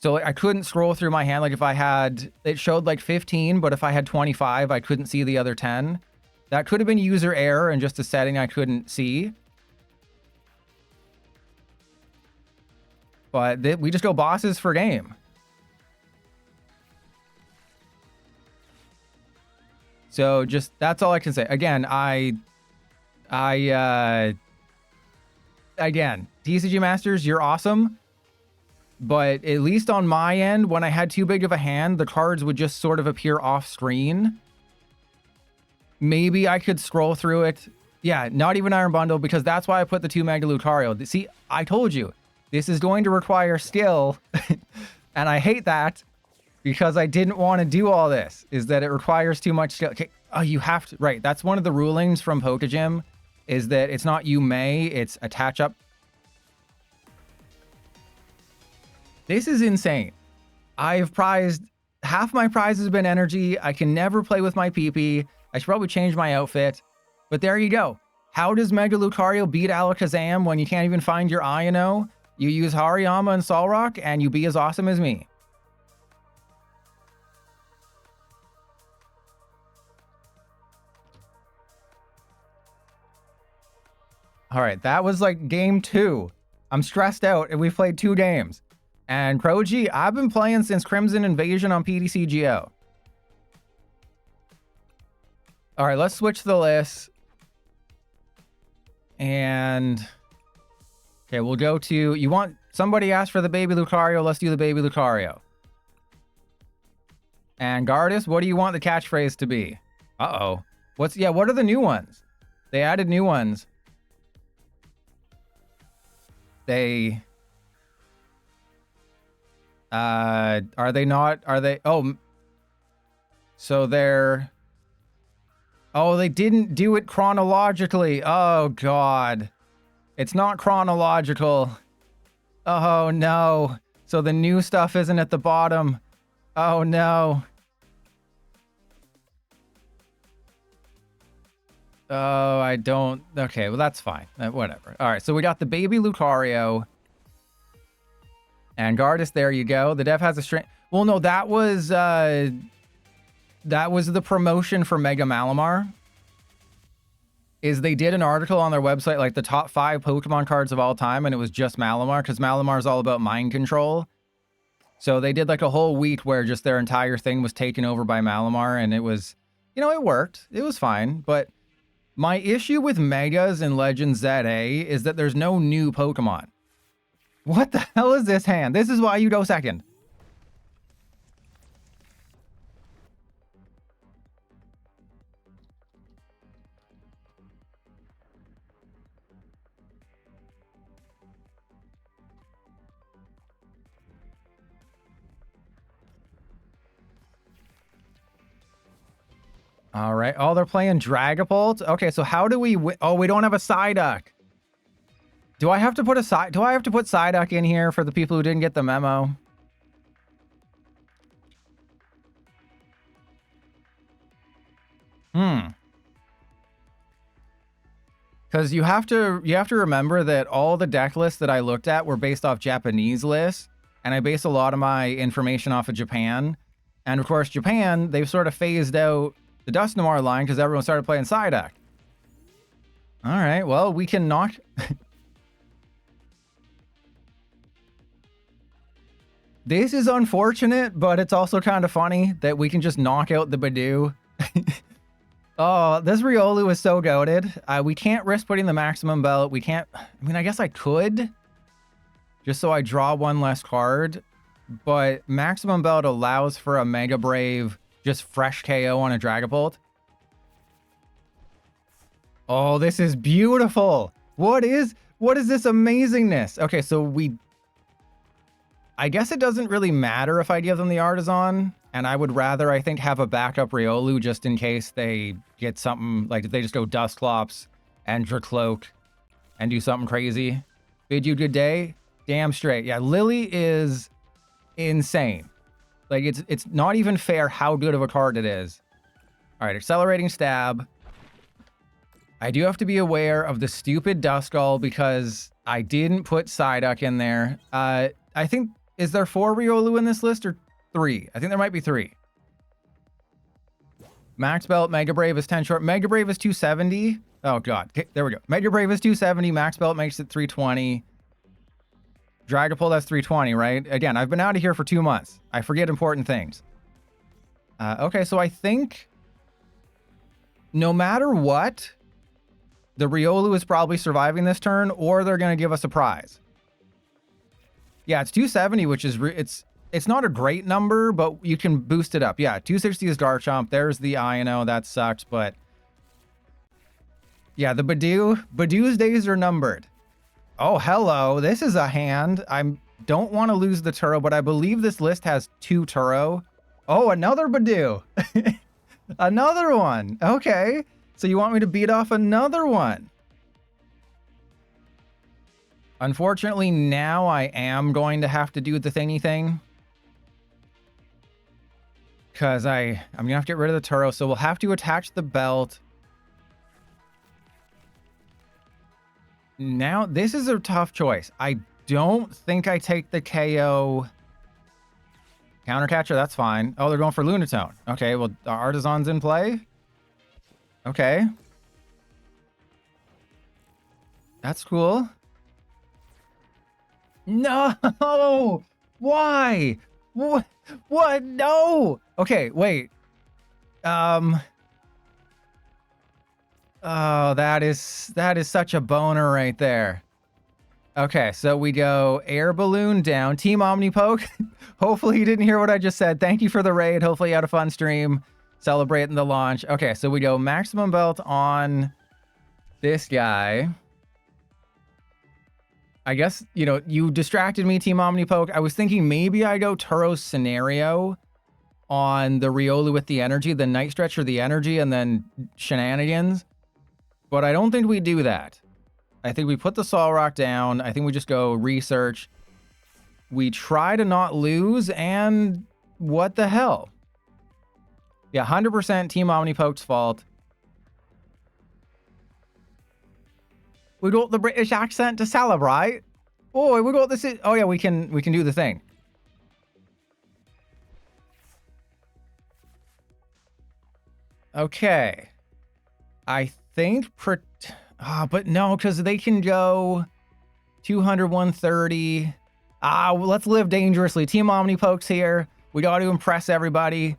So like, I couldn't scroll through my hand. Like if I had, it showed like 15, but if I had 25, I couldn't see the other 10. That could have been user error and just a setting I couldn't see. But we just go bosses for game. So just, that's all I can say. Again, again, TCG Masters, you're awesome. But at least on my end, when I had too big of a hand, the cards would just sort of appear off screen. Maybe I could scroll through it. Yeah, not even Iron Bundle, because that's why I put the 2 Mega Lucario. See, I told you, this is going to require skill. And I hate that because I didn't want to do all this, is that it requires too much skill. Okay. Oh, you have to, right. That's one of the rulings from Pokegym, is that it's not you may, it's attach up. This is insane. I've prized, half my prize has been energy. I can never play with my PP. I should probably change my outfit. But there you go. How does Mega Lucario beat Alakazam when you can't even find your Ino? You use Hariyama and Solrock, and you be as awesome as me. All right, that was like game 2. I'm stressed out, and we've played 2 games. And Proji, I've been playing since Crimson Invasion on PDCGO. All right, let's switch the list. And okay, we'll go to, you want, somebody asked for the baby Lucario. Let's do the baby Lucario. And Gardas, what do you want the catchphrase to be? Uh-oh. What are the new ones? They added new ones. Are they not? Are they? Oh, so they're. Oh, they didn't do it chronologically. Oh, God. It's not chronological. Oh, no. So the new stuff isn't at the bottom. Oh, no. Oh, I don't. Okay, well, that's fine. Whatever. All right, so we got the baby Lucario. And Gardas, there you go. The dev has a string. Well, no, that was the promotion for Mega Malamar. Is they did an article on their website, like the top 5 Pokemon cards of all time, and it was just Malamar, because Malamar is all about mind control. So they did like a whole week where just their entire thing was taken over by Malamar, and it was, it worked. It was fine, but my issue with Megas in Legends ZA is that there's no new Pokemon. What the hell is this hand? This is why you go second. All right. Oh, they're playing Dragapult. Okay, so how do we oh, we don't have a Psyduck. Do I have to put Psyduck in here for the people who didn't get the memo? Because you have to remember that all the deck lists that I looked at were based off Japanese lists, and I base a lot of my information off of Japan. And of course, Japan, they've sort of phased out the Dusknoir line because everyone started playing Psyduck. All right, well, we can knock... This is unfortunate, but it's also kind of funny that we can just knock out the Badoo. Oh, this Riolu is so goated. We can't risk putting the maximum belt. We can't... I mean, I guess I could. Just so I draw one less card. But maximum belt allows for a Mega Brave, just fresh KO on a Dragapult. Oh, this is beautiful. What is this amazingness? Okay, so I guess it doesn't really matter if I give them the Artisan, and I would rather, I think, have a backup Riolu just in case they get something, like if they just go Dusclops and Dracloak and do something crazy. Bid you good day? Damn straight. Yeah, Lily is insane. Like, it's not even fair how good of a card it is. All right, Accelerating Stab. I do have to be aware of the stupid Duskull because I didn't put Psyduck in there. I think... Is there 4 Riolu in this list or 3? I think there might be 3. Max Belt, Mega Brave is 10 short. Mega Brave is 270. Oh, God. Okay, there we go. Mega Brave is 270. Max Belt makes it 320. Dragapult, that's 320, right? Again, I've been out of here for 2 months. I forget important things. Okay, so I think no matter what, the Riolu is probably surviving this turn, or they're going to give us a prize. Yeah, it's 270, which is... It's not a great number, but you can boost it up. Yeah, 260 is Garchomp. There's the Ino. That sucks, but... Yeah, the Badoo. Badoo's days are numbered. Oh, hello. This is a hand. I don't want to lose the Turo, but I believe this list has 2 Turo. Oh, another Badoo. Another one. Okay. So you want me to beat off another one? Unfortunately, now I am going to have to do the thingy thing. Because I'm going to have to get rid of the Turo, so we'll have to attach the belt. Now, this is a tough choice. I don't think I take the KO Countercatcher. That's fine. Oh, they're going for Lunatone. Okay, well, the Artisan's in play. Okay. That's cool. No! Why? What? No! Okay, wait. Oh, that is such a boner right there. Okay, so we go air balloon down. Team Omnipoke. Hopefully you didn't hear what I just said. Thank you for the raid. Hopefully you had a fun stream celebrating the launch. Okay, so we go maximum belt on this guy. I guess, you know, you distracted me, Team Omnipoke. I was thinking maybe I go Turo's scenario on the Riolu with the energy, the Night Stretcher, the energy, and then shenanigans. But I don't think we do that. I think we put the Solrock down. I think we just go research. We try to not lose, and what the hell? Yeah, 100% Team Omnipoke's fault. We got the British accent to celebrate. Oh, we got this. Oh yeah, we can do the thing. Okay. I think but no, because they can go 200, 130. Well, let's live dangerously. Team Omnipoke's here. We got to impress everybody.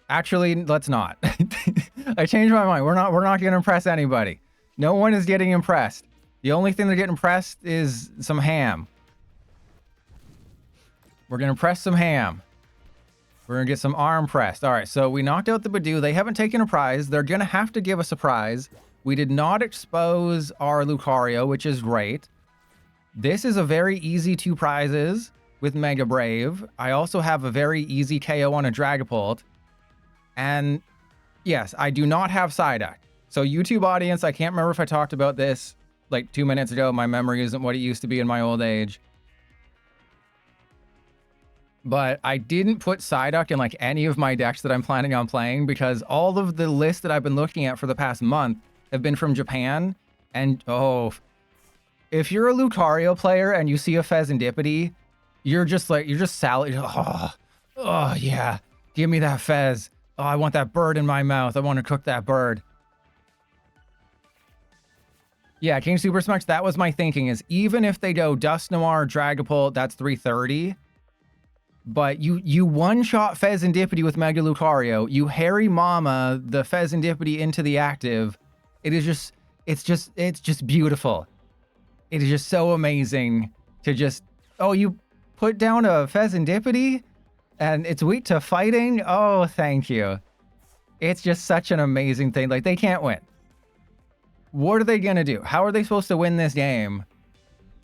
Actually, let's not. I changed my mind. We're not going to impress anybody. No one is getting impressed. The only thing they're getting impressed is some ham. We're going to press some ham. We're going to get some arm pressed. All right, so we knocked out the Badoo. They haven't taken a prize. They're going to have to give us a prize. We did not expose our Lucario, which is great. This is a very easy 2 prizes with Mega Brave. I also have a very easy KO on a Dragapult. And yes, I do not have Psyduck. So YouTube audience, I can't remember if I talked about this like 2 minutes ago. My memory isn't what it used to be in my old age. But I didn't put Psyduck in like any of my decks that I'm planning on playing because all of the lists that I've been looking at for the past month have been from Japan. And if you're a Lucario player and you see a Fezandipity, you're just salad. Oh yeah, give me that Fez. Oh, I want that bird in my mouth. I want to cook that bird. Yeah, King Super Smash, that was my thinking, is even if they go Dust Noir, Dragapult, that's 330. But you one-shot Fezandipity with Mega Lucario, you Harry Mama the Fezandipity into the active. It's just beautiful. It is just so amazing to just, you put down a Fezandipity and it's weak to fighting? Oh, thank you. It's just such an amazing thing. Like, they can't win. What are they going to do? How are they supposed to win this game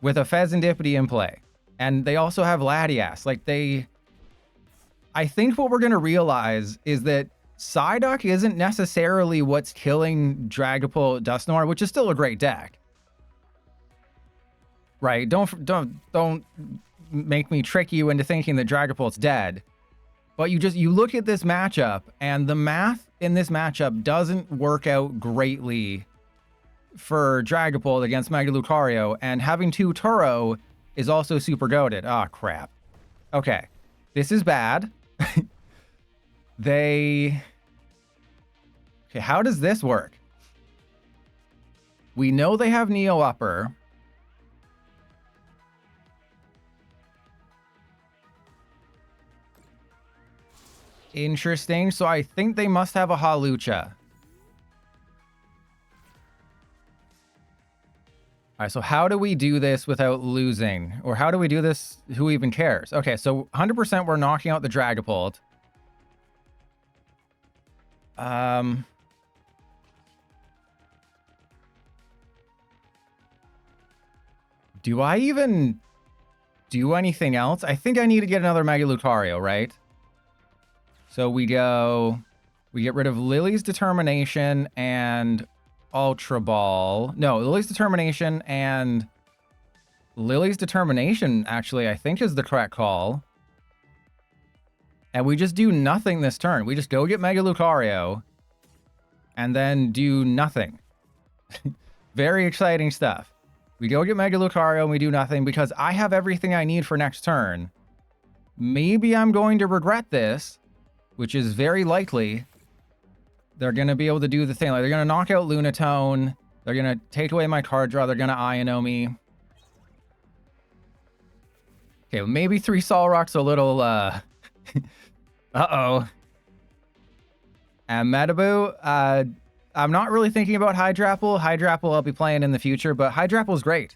with a Fezandipity in play? And they also have Latias. Like, I think what we're going to realize is that Psyduck isn't necessarily what's killing Dragapult Dusknoir, which is still a great deck. Right? Don't make me trick you into thinking that Dragapult's dead. But you look at this matchup, and the math in this matchup doesn't work out greatly for Dragapult against Mega Lucario, and having 2 Turo is also super goated. Ah, crap. Okay. This is bad. Okay, how does this work? We know they have Neo Upper. Interesting. So I think they must have a Halucha. All right, so how do we do this without losing? Or how do we do this? Who even cares? Okay, so 100% we're knocking out the Dragapult. Do I even do anything else? I think I need to get another Mega Lucario, right? So we get rid of Lily's Determination and Ultra Ball. No, Lily's Determination actually, I think is the correct call. And we just do nothing this turn. We just go get Mega Lucario and then do nothing. Very exciting stuff. We go get Mega Lucario and we do nothing because I have everything I need for next turn. Maybe I'm going to regret this, which is very likely. They're going to be able to do the thing. Like, they're going to knock out Lunatone. They're going to take away my card draw. They're going to Iono me. Okay, well, maybe 3 Solrock's a little, Uh-oh. And Metaboo, I'm not really thinking about Hydrapple. Hydrapple I'll be playing in the future, but Hydrapple's great.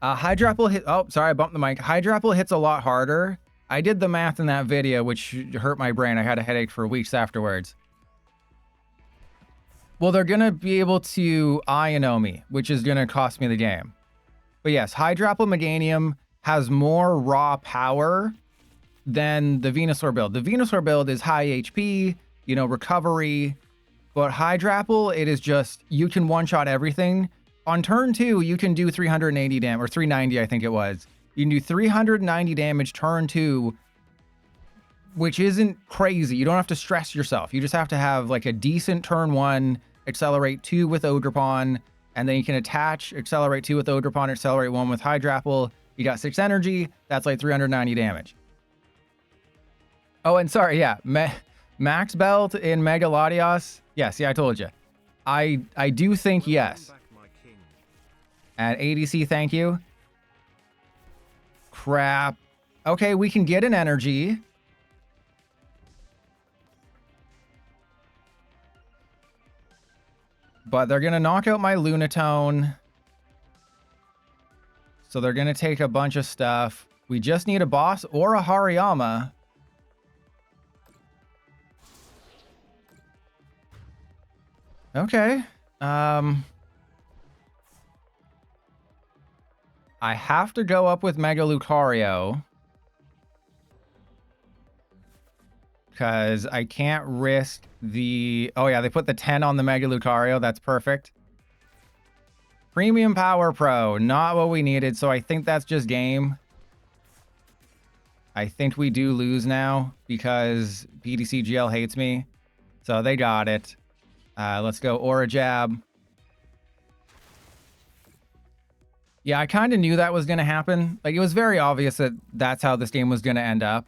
Hydrapple hit. Oh, sorry, I bumped the mic. Hydrapple hits a lot harder. I did the math in that video, which hurt my brain. I had a headache for weeks afterwards. Well, they're going to be able to Iono me, which is going to cost me the game. But yes, Hydrapple Meganium has more raw power than the Venusaur build. The Venusaur build is high HP, you know, recovery. But Hydrapple, it is just, you can one-shot everything. On turn 2, you can do 380 damage, or 390, I think it was. You can do 390 damage turn 2, which isn't crazy. You don't have to stress yourself. You just have to have like a decent turn 1, accelerate 2 with Ogerpon, and then you can attach, accelerate 2 with Ogerpon, accelerate 1 with Hydrapple. You got 6 energy. That's like 390 damage. Oh, and sorry, yeah. Max Belt in Mega Latios. Yes, yeah, I told you. I do think yes. At ADC, thank you. Crap. Okay, we can get an energy. But they're going to knock out my Lunatone. So they're going to take a bunch of stuff. We just need a boss or a Hariyama. Okay. I have to go up with Mega Lucario. Because I can't risk the... Oh yeah, they put the 10 on the Mega Lucario. That's perfect. Premium Power Pro. Not what we needed, so I think that's just game. I think we do lose now because PDCGL hates me. So they got it. Let's go Aura Jab. Yeah, I kind of knew that was going to happen. Like, it was very obvious that that's how this game was going to end up.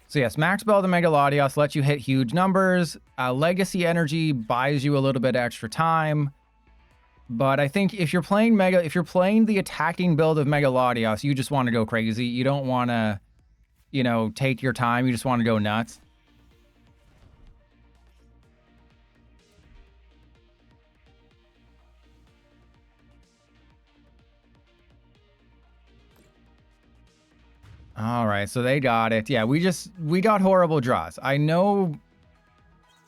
So yes, Max Belt and Mega Latios lets you hit huge numbers. Legacy Energy buys you a little bit extra time. But I think if you're playing the attacking build of Mega Latios, you just want to go crazy. You don't want to, you know, take your time. You just want to go nuts. All right, so they got it. Yeah, we got horrible draws. I know.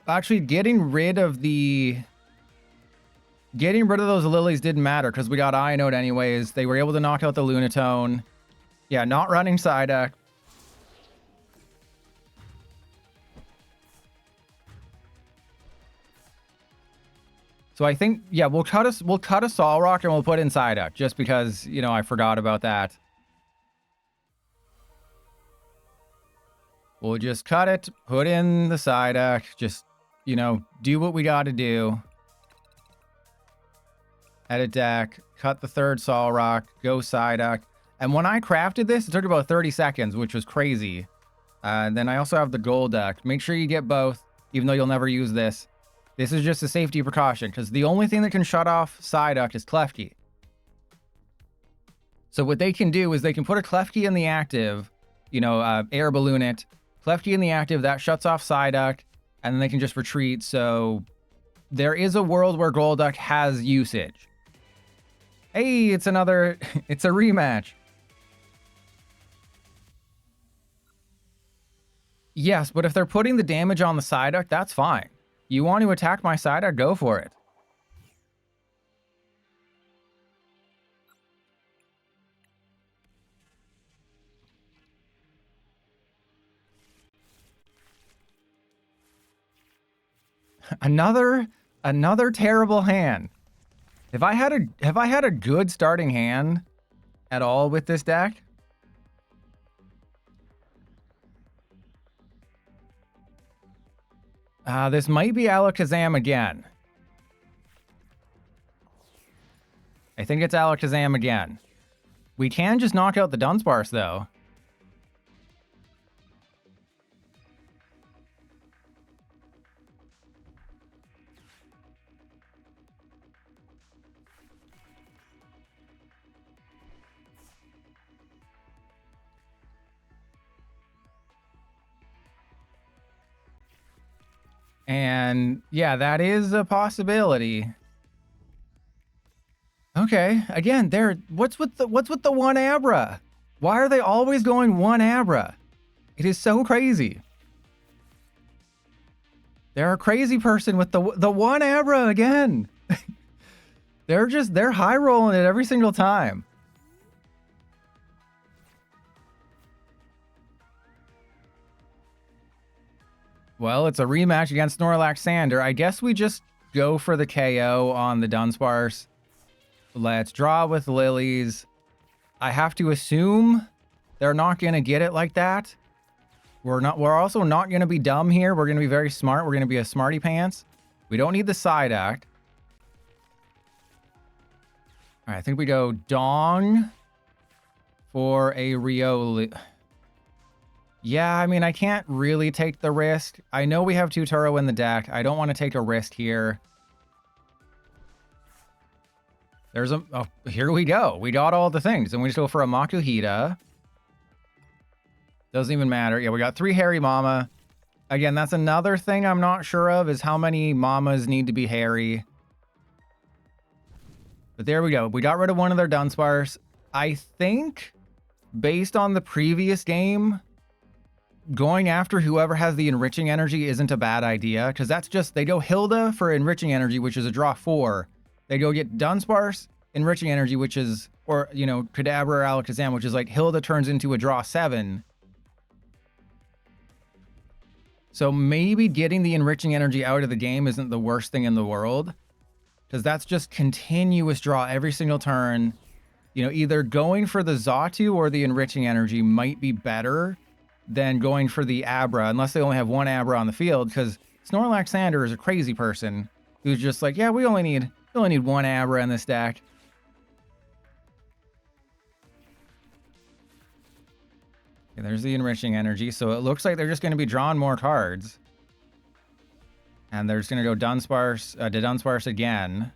Actually, getting rid of those lilies didn't matter because we got Ionode anyways. They were able to knock out the Lunatone. Yeah, not running Psyduck. So I think, yeah, we'll cut a Solrock and we'll put in Psyduck just because, you know, I forgot about that. We'll just cut it, put in the Psyduck, just, you know, do what we got to do. Edit deck, cut the third Solrock, go Psyduck. And when I crafted this, it took about 30 seconds, which was crazy. Then I also have the gold deck. Make sure you get both, even though you'll never use this. This is just a safety precaution, because the only thing that can shut off Psyduck is Klefki. So what they can do is they can put a Klefki in the active, you know, air balloon it, Klefki in the active, that shuts off Psyduck, and then they can just retreat. So there is a world where Golduck has usage. Hey, it's a rematch. Yes, but if they're putting the damage on the Psyduck, that's fine. You want to attack my Psyduck, go for it. Another terrible hand. Have I had a good starting hand at all with this deck? This might be Alakazam again. I think it's Alakazam again. We can just knock out the Dunsparce, though. And yeah, that is a possibility. Okay, again, what's with the one Abra? Why are they always going one Abra? It is so crazy. They're a crazy person with the one Abra again. they're high rolling it every single time. Well, it's a rematch against Snorlax Sander. I guess we just go for the KO on the Dunsparce. Let's draw with Lilies. I have to assume they're not going to get it like that. We're also not going to be dumb here. We're going to be very smart. We're going to be a smarty pants. We don't need the side act. All right, I think we go Dong for a Riolu. Yeah, I mean, I can't really take the risk. I know we have Tutoro in the deck. I don't want to take a risk here. There's a... Oh, here we go. We got all the things. And we just go for a Makuhita. Doesn't even matter. Yeah, we got 3 Hairy Mama. Again, that's another thing I'm not sure of, is how many Mamas need to be hairy. But there we go. We got rid of one of their Dunsparce. I think, based on the previous game, going after whoever has the Enriching Energy isn't a bad idea, because that's just... They go Hilda for Enriching Energy, which is a draw 4. They go get Dunsparce, Enriching Energy, which is... Or, you know, Kadabra or Alakazam, which is like Hilda turns into a draw 7. So maybe getting the Enriching Energy out of the game isn't the worst thing in the world, because that's just continuous draw every single turn. You know, either going for the Xatu or the Enriching Energy might be better than going for the Abra, unless they only have one Abra on the field, because Snorlax Sander is a crazy person who's just like, yeah, we only need one Abra in this deck. Okay, there's the Enriching Energy, so it looks like they're just going to be drawing more cards. And they're just going to go Dunsparce to Dunsparce again.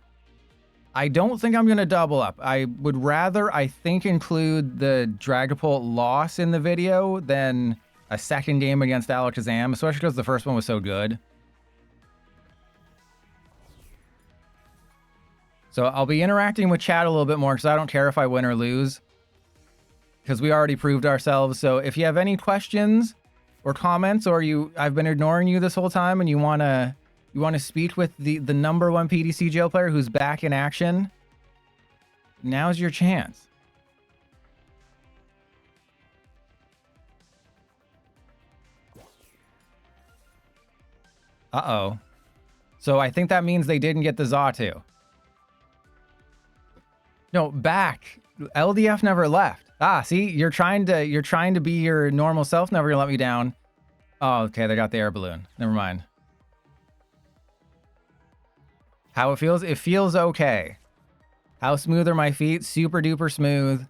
I don't think I'm going to double up. I would rather, I think, include the Dragapult loss in the video than a second game against Alakazam, especially because the first one was so good. So I'll be interacting with chat a little bit more, because I don't care if I win or lose, because we already proved ourselves. So if you have any questions or comments, or I've been ignoring you this whole time and you want to speak with the number 1 PDC jail player who's back in action, now's your chance. Uh-oh. So I think that means they didn't get the Xatu. No, back. LDF never left. Ah, see, you're trying to be your normal self, never gonna let me down. Oh, okay, they got the air balloon. Never mind. How it feels? It feels okay. How smooth are my feet? Super duper smooth.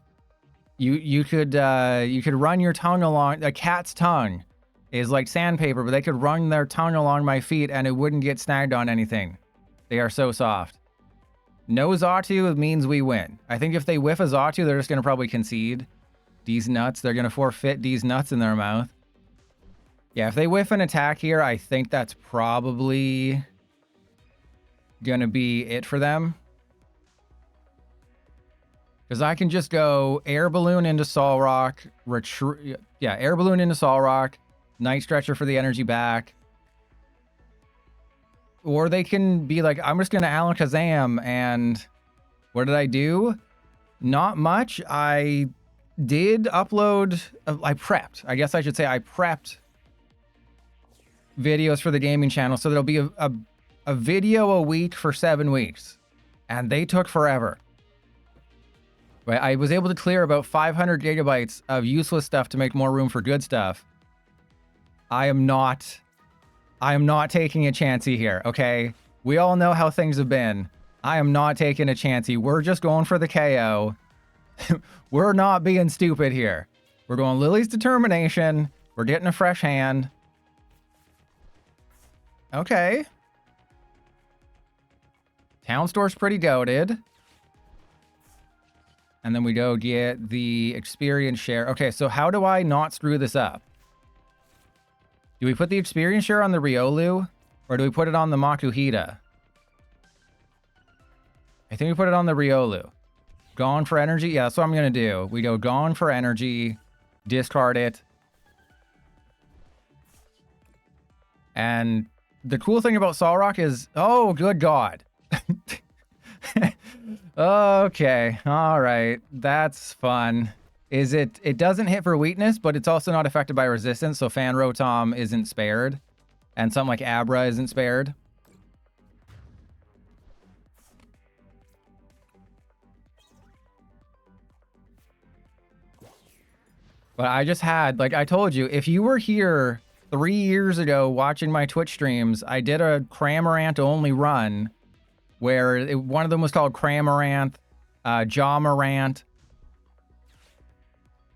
You could run your tongue along... A cat's tongue is like sandpaper, but they could run their tongue along my feet and it wouldn't get snagged on anything. They are so soft. No Xatu means we win. I think if they whiff a Xatu, they're just going to probably concede. These nuts, they're going to forfeit these nuts in their mouth. Yeah, if they whiff an attack here, I think that's probably going to be it for them. Because I can just go Air Balloon into Solrock, Air Balloon into Solrock, Night Stretcher for the energy back. Or they can be like, I'm just going to Alakazam, and what did I do? Not much. I did upload... I prepped. I guess I should say I prepped videos for the gaming channel, so there'll be a video a week for 7 weeks. And they took forever. Right? I was able to clear about 500 gigabytes of useless stuff to make more room for good stuff. I am not taking a chancey here, okay? We all know how things have been. I am not taking a chancey. We're just going for the KO. We're not being stupid here. We're going Lily's Determination. We're getting a fresh hand. Okay. Town Store's pretty goated. And then we go get the experience share. Okay, so how do I not screw this up? Do we put the experience share on the Riolu? Or do we put it on the Makuhita? I think we put it on the Riolu. Gone for energy? Yeah, that's what I'm going to do. We go gone for energy, discard it. And the cool thing about Solrock is, oh, good God. Okay, all right, that's fun. It doesn't hit for weakness, but it's also not affected by resistance, so Fan Rotom isn't spared. And something like Abra isn't spared. But I just had, like I told you, if you were here 3 years ago watching my Twitch streams, I did a Cramorant only run where one of them was called Cramorant, Jawmorant.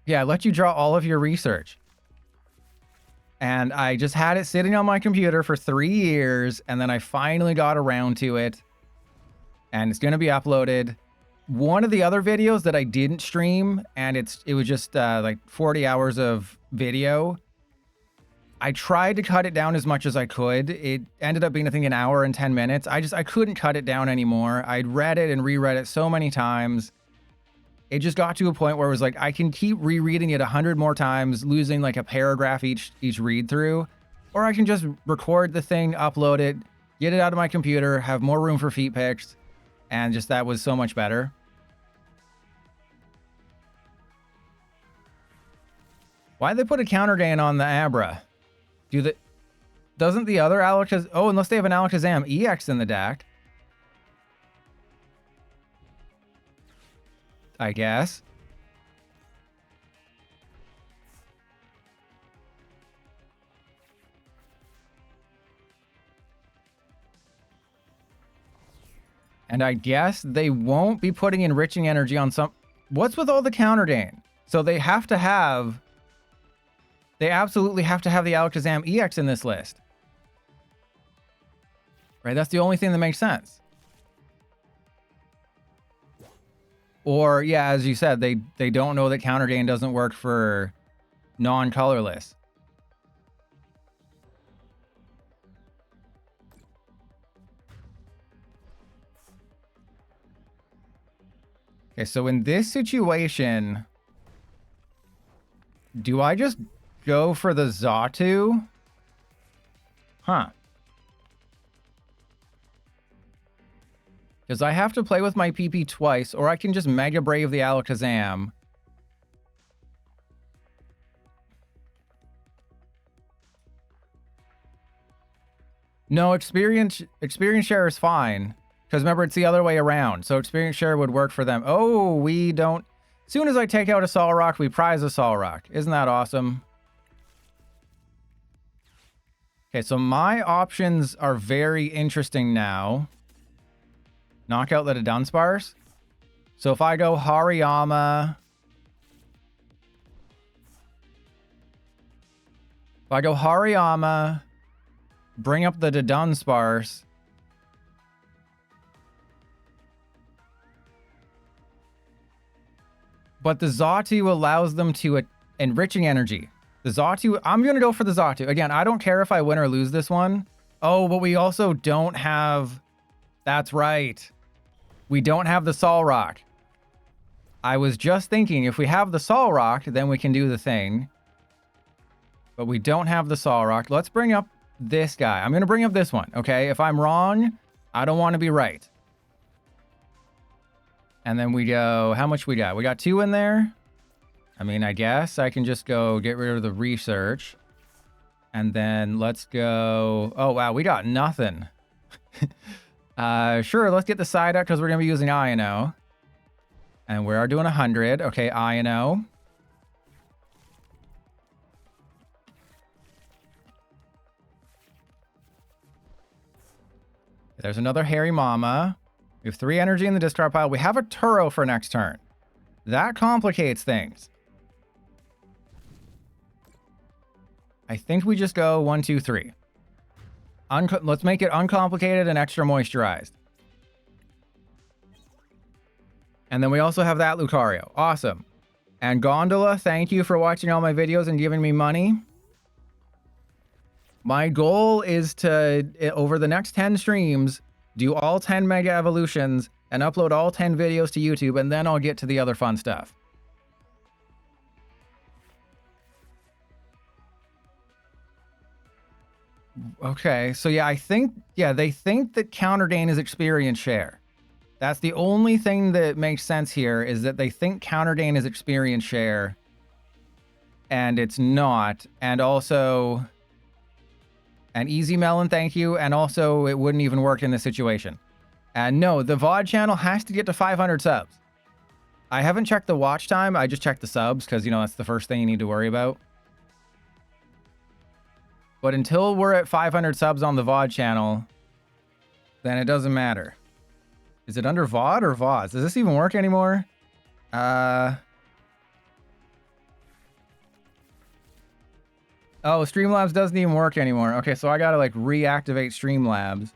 Yeah, I let you draw all of your research. And I just had it sitting on my computer for 3 years, and then I finally got around to it. And it's going to be uploaded. One of the other videos that I didn't stream, and it was just like 40 hours of video. I tried to cut it down as much as I could. It ended up being, I think, 1 hour and 10 minutes. I couldn't cut it down anymore. I'd read it and reread it so many times. It just got to a point where it was like, I can keep rereading it 100 more times, losing like a paragraph each read through. Or I can just record the thing, upload it, get it out of my computer, have more room for feet pics. And just that was so much better. Why'd they put a counter gain on the Abra? Doesn't the other Alakazam... Oh, unless they have an Alakazam EX in the deck. I guess. And I guess they won't be putting enriching energy on some... What's with all the counter gain? So they have to have... They absolutely have to have the Alakazam EX in this list. Right? That's the only thing that makes sense. Or, yeah, as you said, they don't know that counter gain doesn't work for non-colorless. Okay, so in this situation, do I just go for the Xatu? Huh. Because I have to play with my PP twice, or I can just Mega Brave the Alakazam. No, experience share is fine. Because remember, it's the other way around. So experience share would work for them. Oh, we don't... As soon as I take out a Solrock, we prize a Solrock. Isn't that awesome? Okay, so my options are very interesting now. Knock out the Dunsparce. So if I go Hariyama... If I go Hariyama, bring up the Dunsparce... But the Xatu allows them to enriching energy. The Xatu, I'm going to go for the Xatu. Again, I don't care if I win or lose this one. Oh, but we also don't have... That's right. We don't have the Solrock. I was just thinking, if we have the Solrock, then we can do the thing. But we don't have the Solrock. Let's bring up this guy. I'm going to bring up this one, okay? If I'm wrong, I don't want to be right. And then we go, how much we got? We got 2 in there. I mean, I guess I can just go get rid of the research. And then let's go, oh wow, we got nothing. Sure, let's get the side up because we're going to be using Ino. And we are doing 100. Okay, Ino. There's another Hairy Mama. We have 3 energy in the discard pile. We have a Turo for next turn. That complicates things. I think we just go 1, 2, 3. Let's make it uncomplicated and extra moisturized. And then we also have that Lucario. Awesome. And Gondola, thank you for watching all my videos and giving me money. My goal is to, over the next 10 streams, do all 10 Mega Evolutions and upload all 10 videos to YouTube, and then I'll get to the other fun stuff. Okay, so yeah, I think, yeah, they think that counter gain is experience share. That's the only thing that makes sense here, is that they think counter gain is experience share, and it's not. And also, an easy melon, thank you. And also, it wouldn't even work in this situation. And no, the VOD channel has to get to 500 subs. I haven't checked the watch time. I just checked the subs because, you know, that's the first thing you need to worry about. But until we're at 500 subs on the VOD channel, then it doesn't matter. Is it under VOD or VODs? Does this even work anymore? Oh, Streamlabs doesn't even work anymore. Okay, so I gotta like reactivate Streamlabs.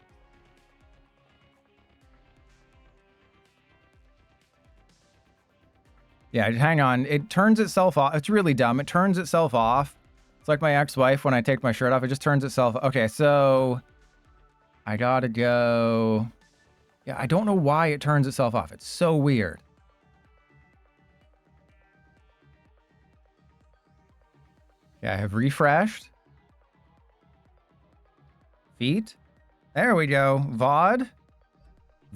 Yeah, hang on. It turns itself off. It's really dumb. It turns itself off. It's like my ex-wife when I take my shirt off. It just turns itself. Okay, so I gotta go. Yeah, I don't know why it turns itself off. It's so weird. Yeah, I have refreshed. Feet. There we go. VOD.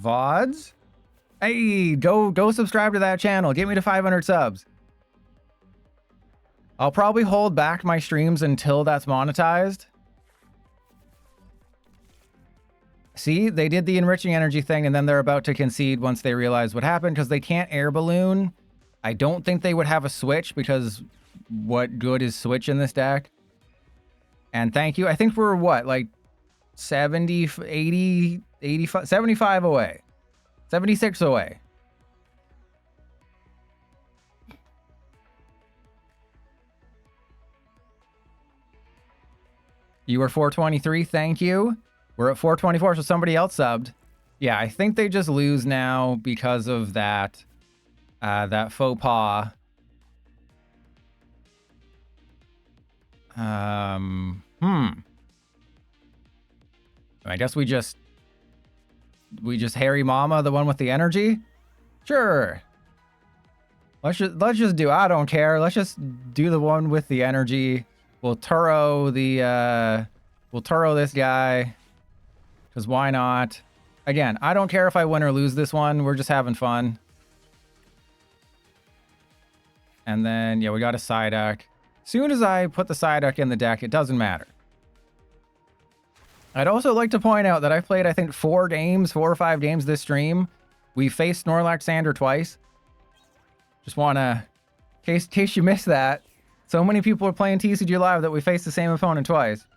VODs. Hey, go subscribe to that channel. Get me to 500 subs. I'll probably hold back my streams until that's monetized. See, they did the enriching energy thing, and then they're about to concede once they realize what happened, because they can't air balloon. I don't think they would have a switch, because what good is switch in this deck? And thank you. I think we're what, like 70, 80, 85, 75 away. 76 away. You were 423, thank you. We're at 424, so somebody else subbed. Yeah, I think they just lose now because of that, that faux pas. I guess we just Harry Mama, the one with the energy? Sure. Let's just do, I don't care. Let's just do the one with the energy. We'll Turo this guy. Because why not? Again, I don't care if I win or lose this one. We're just having fun. And then, yeah, we got a Psyduck. Soon as I put the Psyduck in the deck, it doesn't matter. I'd also like to point out that I've played, I think, 4 or 5 games this stream. We faced Snorlax Sander twice. Just wanna, in case you missed that, so many people are playing TCG Live that we faced the same opponent twice.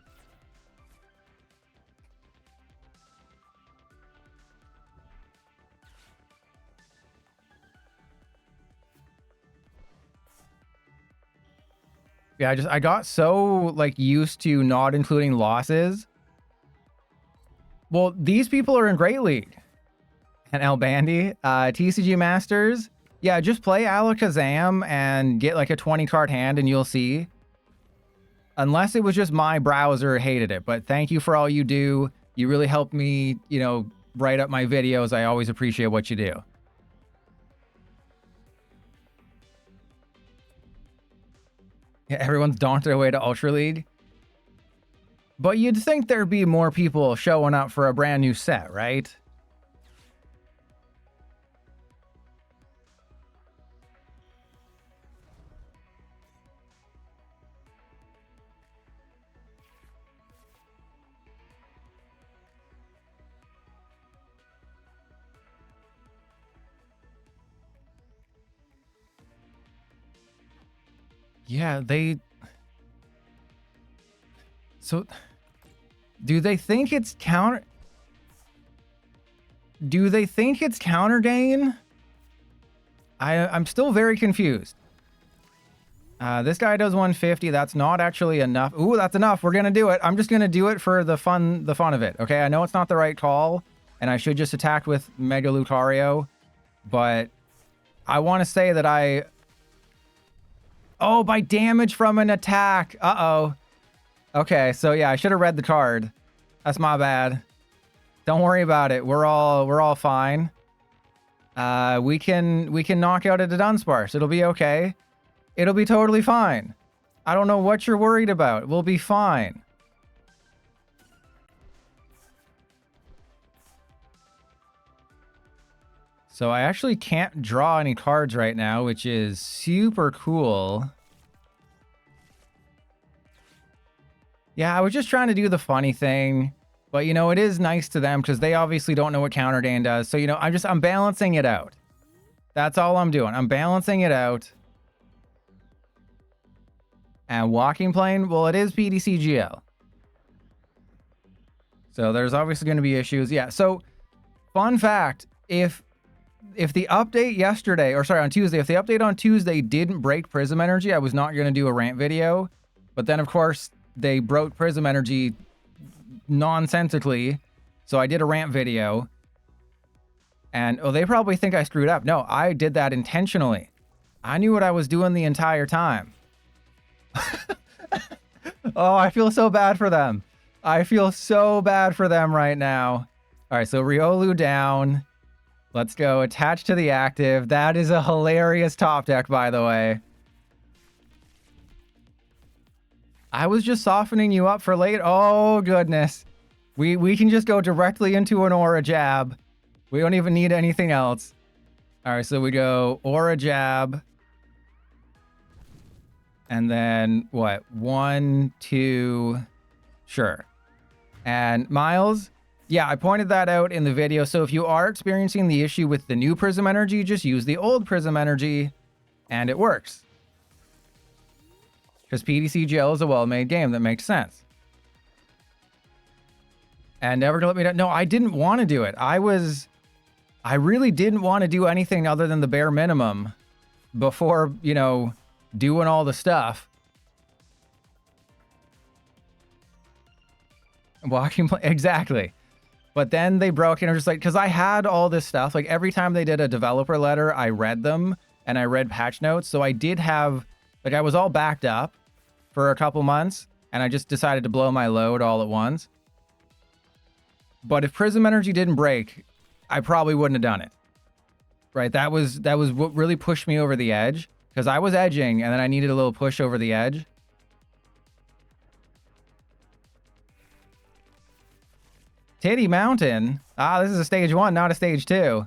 Yeah, I got so like used to not including losses. Well, these people are in Great League. And El Bandy, TCG Masters. Yeah, just play Alakazam and get like a 20 card hand and you'll see. Unless it was just my browser hated it. But thank you for all you do. You really helped me, you know, write up my videos. I always appreciate what you do. Yeah, everyone's donked their way to Ultra League. But you'd think there'd be more people showing up for a brand new set, right? Yeah, so do they think it's counter gain? I'm still very confused. This guy does 150. That's not actually enough. Ooh, that's enough. We're gonna do it. I'm just gonna do it for the fun of it. Okay, I know it's not the right call, and I should just attack with Mega Lucario, but I want to say that oh, by damage from an attack. Uh-oh. Okay, so yeah, I should have read the card. That's my bad. Don't worry about it. We're all fine. We can knock out a Dunsparce. It'll be okay. It'll be totally fine. I don't know what you're worried about. We'll be fine. So I actually can't draw any cards right now, which is super cool. Yeah, I was just trying to do the funny thing. But, you know, it is nice to them because they obviously don't know what Counter Dane does. So, you know, I'm balancing it out. That's all I'm doing. I'm balancing it out. And Walking Plane, well, it is PDCGL. So there's obviously going to be issues. Yeah, so fun fact, if the update yesterday, or sorry, on Tuesday, if the update on Tuesday didn't break Prism Energy, I was not going to do a rant video. But then, of course, they broke Prism Energy nonsensically. So I did a rant video. And, oh, they probably think I screwed up. No, I did that intentionally. I knew what I was doing the entire time. Oh, I feel so bad for them. I feel so bad for them right now. All right, so Riolu down. Let's go. Attached to the active. That is a hilarious top deck, by the way. I was just softening you up for late. Oh, goodness. We can just go directly into an Aura Jab. We don't even need anything else. All right, so we go Aura Jab. And then what? 1, 2, sure. And Miles, yeah, I pointed that out in the video. So if you are experiencing the issue with the new Prism Energy, just use the old Prism Energy and it works. Because PDCGL is a well-made game that makes sense. And never to let me down. No, I didn't want to do it. I really didn't want to do anything other than the bare minimum before, you know, doing all the stuff. Exactly. But then they broke and I was just like, because I had all this stuff. Like every time they did a developer letter, I read them and I read patch notes. So I did have, like, I was all backed up for a couple months and I just decided to blow my load all at once. But if Prism Energy didn't break, I probably wouldn't have done it. Right? That was what really pushed me over the edge. Because I was edging, and then I needed a little push over the edge. Titty Mountain? Ah, this is a stage 1, not a stage 2.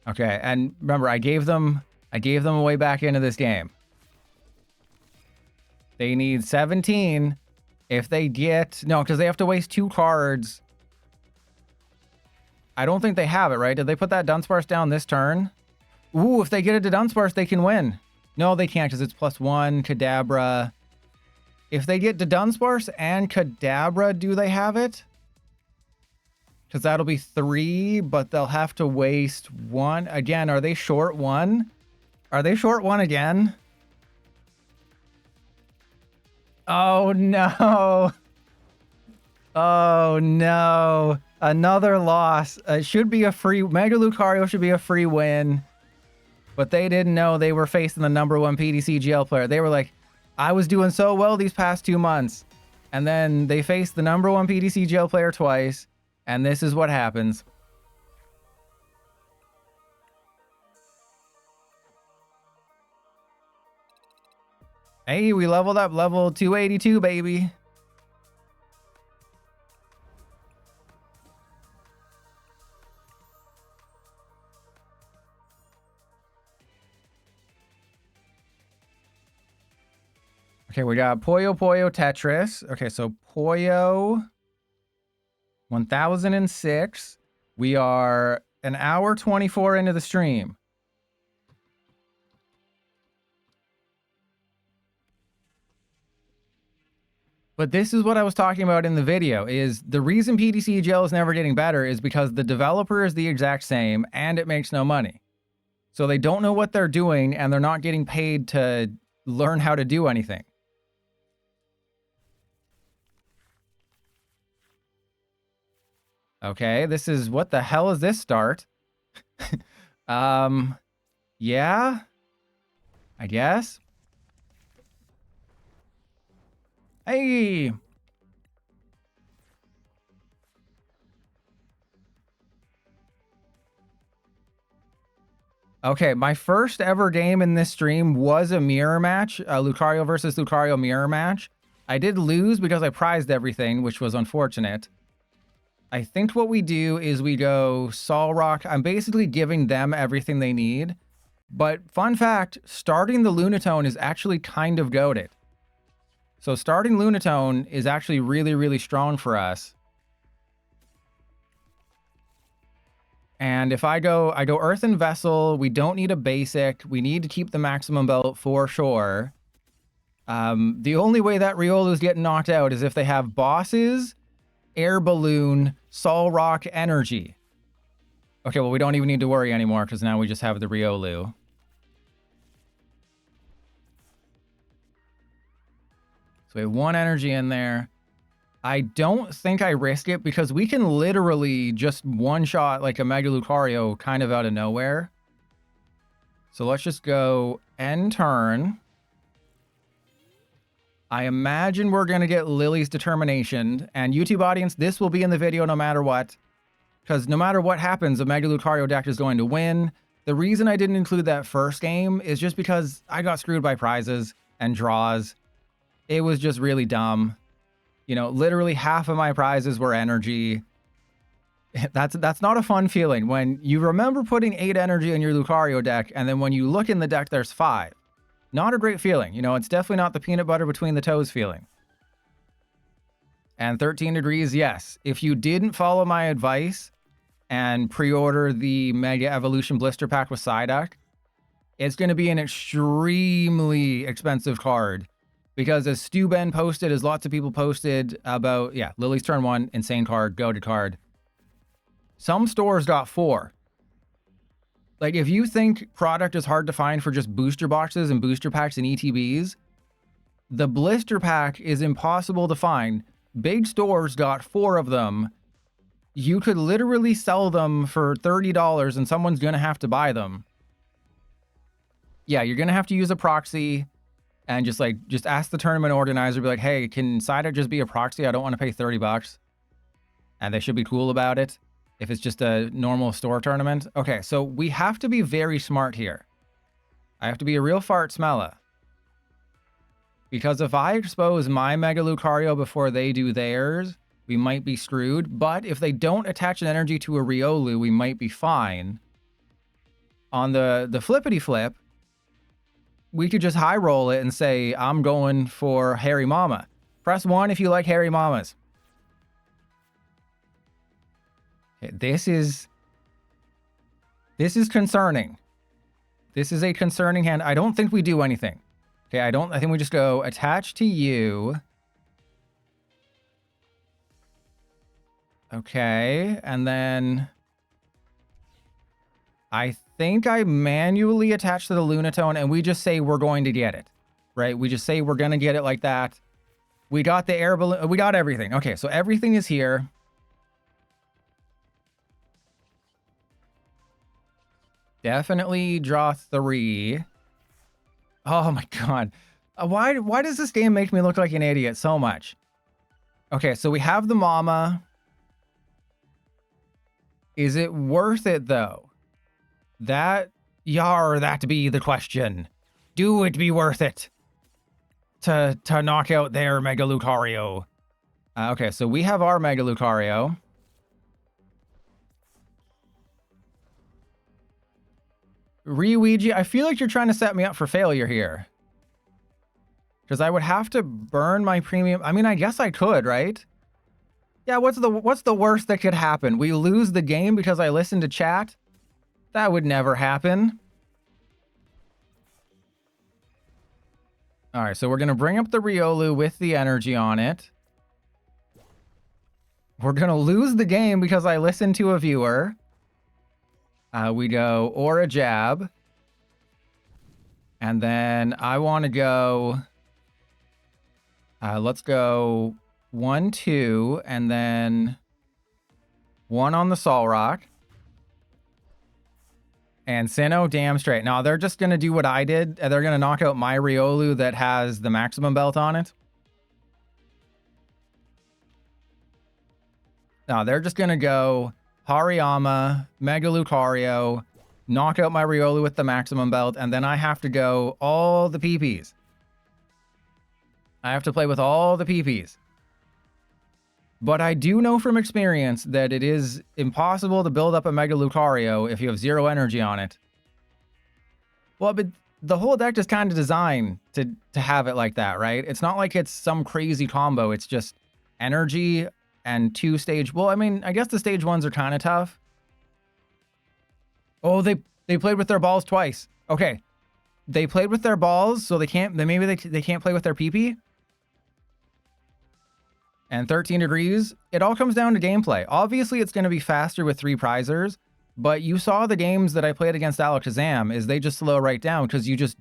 Okay, and remember, I gave them a way back into this game. They need 17. If they get... No, because they have to waste 2 cards... I don't think they have it, right? Did they put that Dunsparce down this turn? Ooh, if they get it to Dunsparce, they can win. No, they can't because it's +1, Kadabra. If they get to Dunsparce and Kadabra, do they have it? Because that'll be 3, but they'll have to waste 1. Again, are they short 1? Are they short 1 again? Oh, no. Oh, no. Another loss. It should be a free... Mega Lucario should be a free win. But they didn't know they were facing the #1 PDCGL player. They were like, I was doing so well these past 2 months. And then they faced the #1 PDCGL player twice. And this is what happens. Hey, we leveled up. Level 282, baby. Okay, we got Puyo Puyo Tetris. Okay, so Puyo 1006. We are an hour 24 into the stream. But this is what I was talking about in the video, is the reason PDCGL is never getting better is because the developer is the exact same and it makes no money. So they don't know what they're doing and they're not getting paid to learn how to do anything. Okay, this is... What the hell is this start? Yeah? I guess? Hey! Okay, my first ever game in this stream was a mirror match, a Lucario versus Lucario mirror match. I did lose because I prized everything, which was unfortunate. I think what we do is we go Solrock. I'm basically giving them everything they need. But fun fact, starting the Lunatone is actually kind of goated. So starting Lunatone is actually really, really strong for us. And if I go Earthen Vessel, we don't need a basic. We need to keep the maximum belt for sure. The only way that Riolu's getting knocked out is if they have bosses, Air Balloon, Solrock, Energy. Okay, well, we don't even need to worry anymore because now we just have the Riolu. So we have one energy in there. I don't think I risk it because we can literally just one-shot like a Mega Lucario kind of out of nowhere. So let's just go end turn. I imagine we're going to get Lily's Determination. And YouTube audience, this will be in the video no matter what. Because no matter what happens, the Mega Lucario deck is going to win. The reason I didn't include that first game is just because I got screwed by prizes and draws. It was just really dumb. You know, literally half of my prizes were energy. That's not a fun feeling when you remember putting 8 energy in your Lucario deck, and then when you look in the deck, there's 5. Not a great feeling. You know, it's definitely not the peanut butter between the toes feeling. And 13 degrees, yes. If you didn't follow my advice and pre-order the Mega Evolution Blister Pack with Psyduck, it's going to be an extremely expensive card. Because as Stu Ben posted, as lots of people posted about, yeah, Lily's turn 1, insane card, goated card. Some stores got 4. Like, if you think product is hard to find for just booster boxes and booster packs and ETBs, the blister pack is impossible to find. Big stores got 4 of them. You could literally sell them for $30 and someone's going to have to buy them. Yeah, you're going to have to use a proxy. And just ask the tournament organizer, be like, hey, can Psyduck just be a proxy? I don't want to pay $30. And they should be cool about it if it's just a normal store tournament. Okay, so we have to be very smart here. I have to be a real fart smeller. Because if I expose my Mega Lucario before they do theirs, we might be screwed. But if they don't attach an energy to a Riolu, we might be fine. On the flippity flip, we could just high roll it and say, I'm going for Hairy Mama. Press 1 if you like Hairy Mamas. Okay, this is concerning. This is a concerning hand. I don't think we do anything. Okay, I think we just go attach to you. Okay, and then I think I manually attach to the Lunatone and we just say we're going to get it, right? We just say we're going to get it like that. We got the air balloon. We got everything. Okay, so everything is here. Definitely draw 3. Oh my God. Why does this game make me look like an idiot so much? Okay, so we have the Mama. Is it worth it though? That be the question. Do it be worth it to knock out their Mega Lucario? Okay, so we have our Mega Lucario. Ryuigi, I feel like you're trying to set me up for failure here. Because I would have to burn my premium. I mean, I guess I could, right? Yeah, what's the worst that could happen? We lose the game because I listened to chat? That would never happen. All right, so we're going to bring up the Riolu with the energy on it. We're going to lose the game because I listened to a viewer. We go Aura Jab. And then I want to go... let's go 1, 2, and then 1 on the Solrock. And Sinnoh, damn straight. Now, they're just going to do what I did. They're going to knock out my Riolu that has the maximum belt on it. No, they're just going to go Hariyama, Mega Lucario, knock out my Riolu with the maximum belt, and then I have to go all the PPs. I have to play with all the PPs. But I do know from experience that it is impossible to build up a Mega Lucario if you have 0 energy on it. Well, but the whole deck is kind of designed to have it like that, right? It's not like it's some crazy combo. It's just energy and 2 stage. Well, I mean, I guess the stage 1s are kind of tough. Oh, they played with their balls twice. Okay. They played with their balls, so they can't, maybe they can't play with their PP. And 13 degrees. It all comes down to gameplay. Obviously, it's going to be faster with 3 prizers, but you saw the games that I played against Alakazam is they just slow right down because you just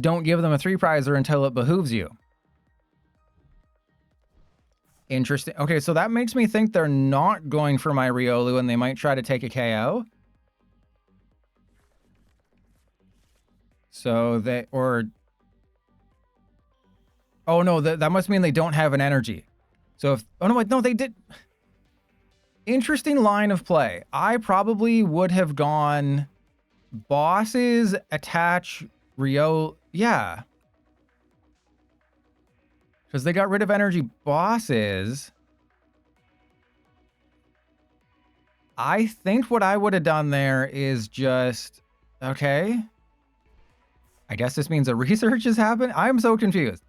don't give them a 3 prizer until it behooves you. Interesting. Okay, so that makes me think they're not going for my Riolu and they might try to take a KO. So they, or... Oh no, that must mean they don't have an energy. So if, oh no, wait, no, they did. Interesting line of play. I probably would have gone bosses, attach Rio. Yeah. Because they got rid of energy bosses. I think what I would have done there is just, okay. I guess this means a research has happened. I'm so confused.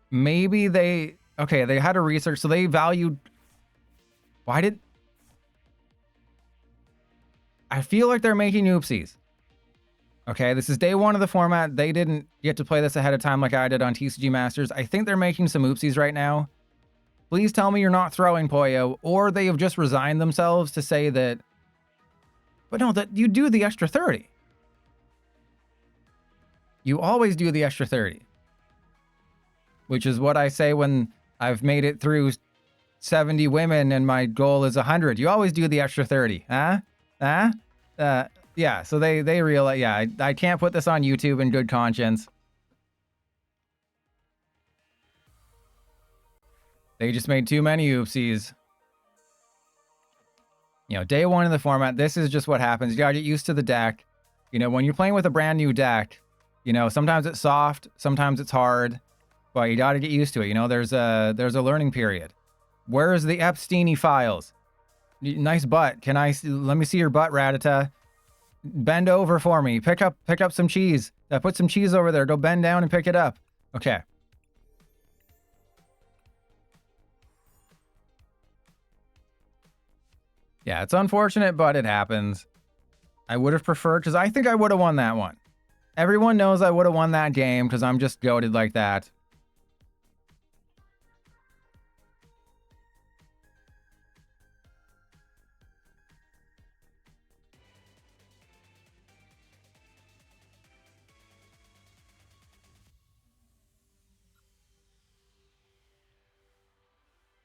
Maybe they, okay, they had a research, so they valued, why did, I feel like they're making oopsies. Okay, this is day 1 of the format. They didn't get to play this ahead of time like I did on TCG Masters. I think they're making some oopsies right now. Please tell me you're not throwing Poyo, or they have just resigned themselves to say that, but no, that you do the extra 30. You always do the extra 30. Which is what I say when I've made it through 70 women and my goal is 100. You always do the extra 30, huh? Huh? Yeah, so they realize, yeah, I can't put this on YouTube in good conscience. They just made too many oopsies. You know, day 1 of the format, this is just what happens. You gotta get used to the deck. You know, when you're playing with a brand new deck, you know, sometimes it's soft, sometimes it's hard. But you got to get used to it. You know, there's a learning period. Where's the Epsteiny files? Nice butt. Let me see your butt, Rattata. Bend over for me. Pick up some cheese. Put some cheese over there. Go bend down and pick it up. Okay. Yeah, it's unfortunate, but it happens. I would have preferred, because I think I would have won that one. Everyone knows I would have won that game because I'm just goated like that.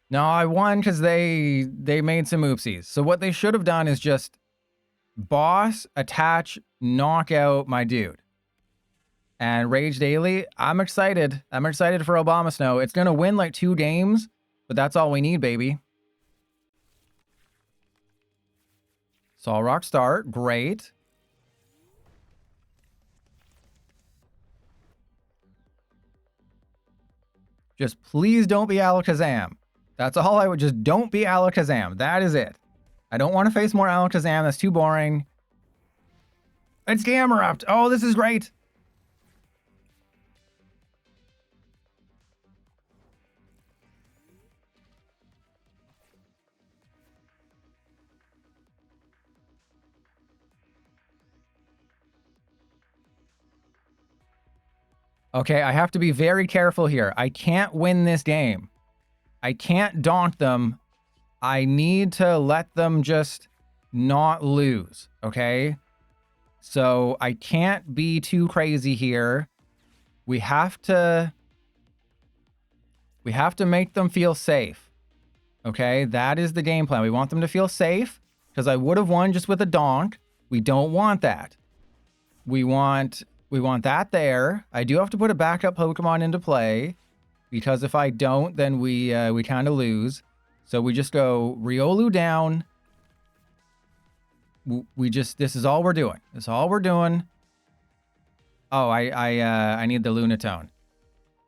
No, I won because they made some oopsies. So what they should have done is just boss, attach, knock out my dude. And Rage Daily, I'm excited. I'm excited for Obama Snow. It's going to win like 2 games, but that's all we need, baby. Sol Rock start. Great. Just please don't be Alakazam. That's all I would, just don't be Alakazam. That is it. I don't want to face more Alakazam. That's too boring. It's Gamerupt. Oh, this is great. Okay, I have to be very careful here. I can't win this game. I can't daunt them. I need to let them just not lose, okay? So I can't be too crazy here. We have to make them feel safe, okay? That is the game plan. We want them to feel safe because I would have won just with a donk. We don't want that. We want that there. I do have to put a backup Pokemon into play. because if I don't, then we kind of lose. So we just go Riolu down. This is all we're doing. This is all we're doing. Oh, I need the Lunatone.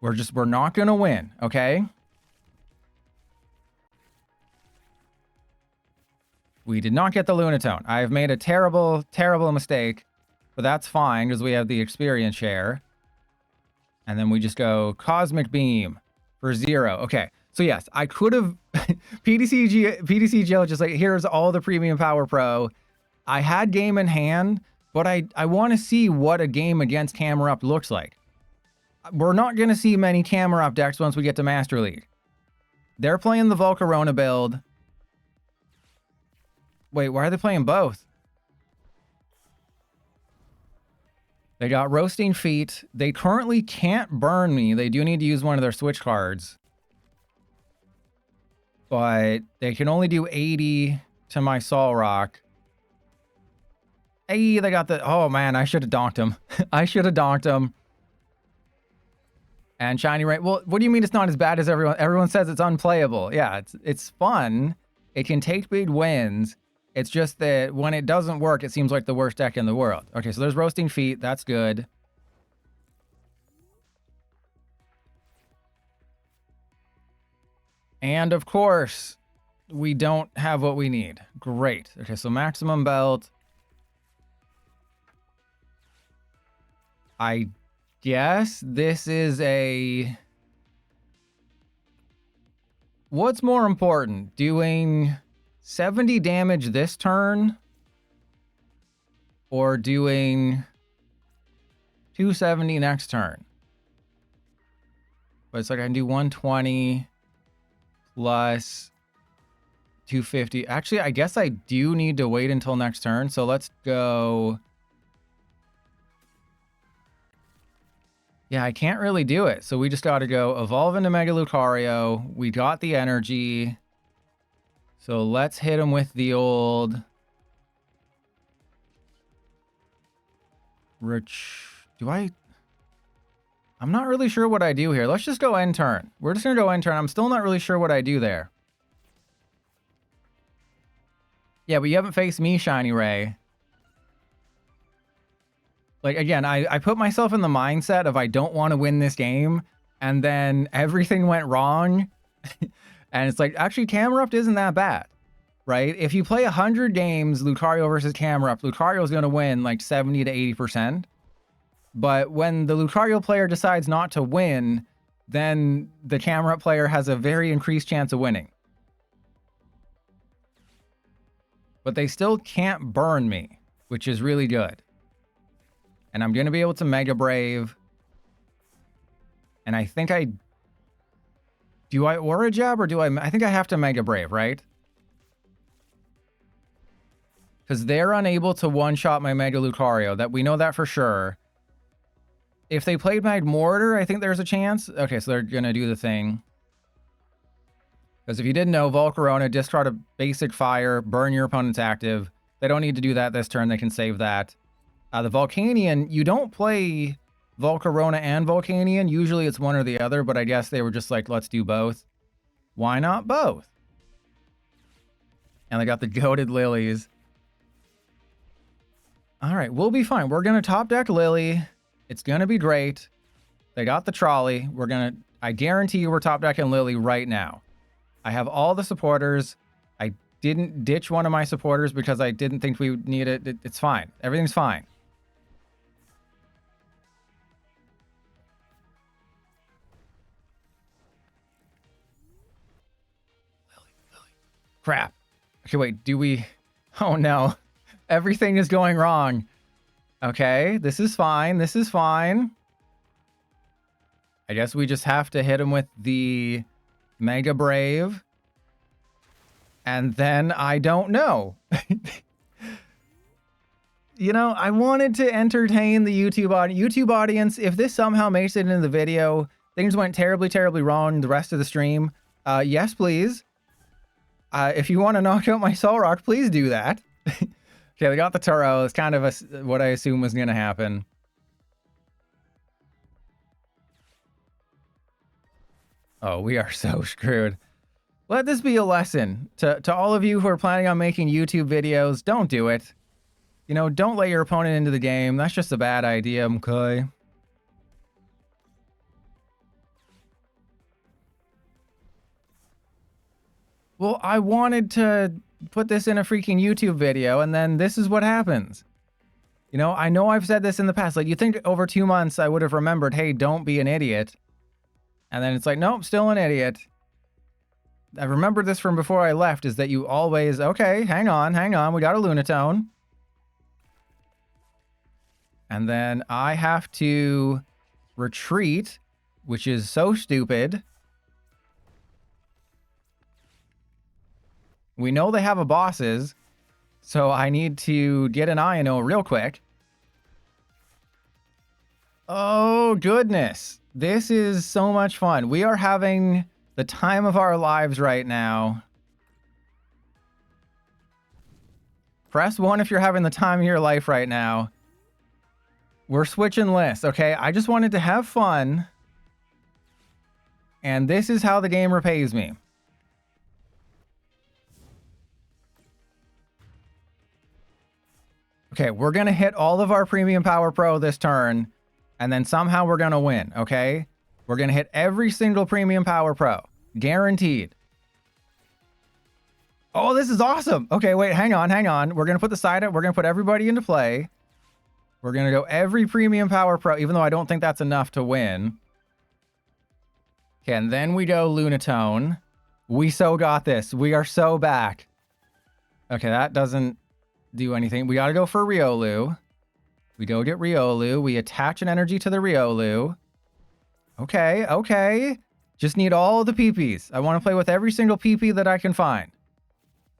We're not gonna win, okay? We did not get the Lunatone. I've made a terrible, terrible mistake, but that's fine because we have the experience share. And then we just go Cosmic Beam for 0. Okay, so yes, I could have PDC Jill just like, here's all the Premium Power Pro. I had game in hand, but I want to see what a game against Camerupt looks like. We're not going to see many Camerupt decks once we get to Master League. They're playing the Volcarona build. Wait, why are they playing both? They got Roasting Feet. They currently can't burn me. They do need to use one of their switch cards. But they can only do 80 to my Solrock. Hey, they got the... Oh, man, I should have donked him. I should have donked him. And Shiny Ray... Well, what do you mean it's not as bad as everyone... Everyone says it's unplayable. Yeah, it's fun. It can take big wins. It's just that when it doesn't work, it seems like the worst deck in the world. Okay, so there's Roasting Feet. That's good. And of course, we don't have what we need. Great. Okay, so Maximum Belt. I guess this is a... What's more important? Doing 70 damage this turn? Or doing 270 next turn? But it's like I can do 120 plus 250. Actually, I guess I do need to wait until next turn. So let's go... Yeah, I can't really do it. So we just got to go evolve into Mega Lucario. We got the energy. So let's hit him with the old... Do I... I'm not really sure what I do here. Let's just go end turn. We're just going to go end turn. I'm still not really sure what I do there. Yeah, but you haven't faced me, Shiny Ray. Like, again, I put myself in the mindset of I don't want to win this game, and then everything went wrong. And it's like, actually, Camerupt isn't that bad, right? If you play 100 games, Lucario versus Camerupt, Lucario is going to win like 70 to 80%. But when the Lucario player decides not to win, then the Camerupt player has a very increased chance of winning. But they still can't burn me, which is really good. And I'm going to be able to Mega Brave. And I think I... Do I Aura Jab or do I think I have to Mega Brave, right? Because they're unable to one-shot my Mega Lucario. That we know that for sure. If they played Magmortar, I think there's a chance. Okay, so they're going to do the thing. Because if you didn't know, Volcarona, discard a basic fire, burn your opponent's active. They don't need to do that this turn. They can save that. The Volcanion, you don't play Volcarona and Volcanion. Usually it's one or the other, but I guess they were just like, let's do both. Why not both? And they got the goated Lilies. All right, we'll be fine. We're going to top deck Lily. It's going to be great. They got the trolley. I guarantee you we're top decking Lily right now. I have all the supporters. I didn't ditch one of my supporters because I didn't think we would need it. It's fine. Everything's fine. Crap. Okay, wait, do we... Oh, no. Everything is going wrong. Okay, this is fine. This is fine. I guess we just have to hit him with the Mega Brave. And then I don't know. You know, I wanted to entertain the YouTube audience. If this somehow makes it into the video, things went terribly, terribly wrong the rest of the stream. Yes, please. If you want to knock out my Solrock, please do that. Okay, they got the Turo. It's kind of what I assume was going to happen. Oh, we are so screwed. Let this be a lesson to all of you who are planning on making YouTube videos. Don't do it. You know, don't let your opponent into the game. That's just a bad idea, okay? Well, I wanted to put this in a freaking YouTube video, and then this is what happens. You know I've said this in the past. Like, you think over 2 months I would have remembered, hey, don't be an idiot. And then it's like, nope, still an idiot. I remembered this from before I left, is that you always, okay, hang on, we got a Lunatone. And then I have to retreat, which is so stupid. We know they have a bosses, so I need to get an Ino real quick. Oh, goodness. This is so much fun. We are having the time of our lives right now. Press 1 if you're having the time of your life right now. We're switching lists, okay? I just wanted to have fun. And this is how the game repays me. Okay, we're going to hit all of our Premium Power Pro this turn. And then somehow we're going to win, okay? We're going to hit every single Premium Power Pro. Guaranteed. Oh, this is awesome. Okay, wait, hang on. We're going to put the side up. We're going to put everybody into play. We're going to go every Premium Power Pro, even though I don't think that's enough to win. Okay, and then we go Lunatone. We so got this. We are so back. Okay, that doesn't do anything. We got to go for Riolu. We go get Riolu. We attach an energy to the Riolu. Okay. Just need all the PPs. I want to play with every single PP that I can find.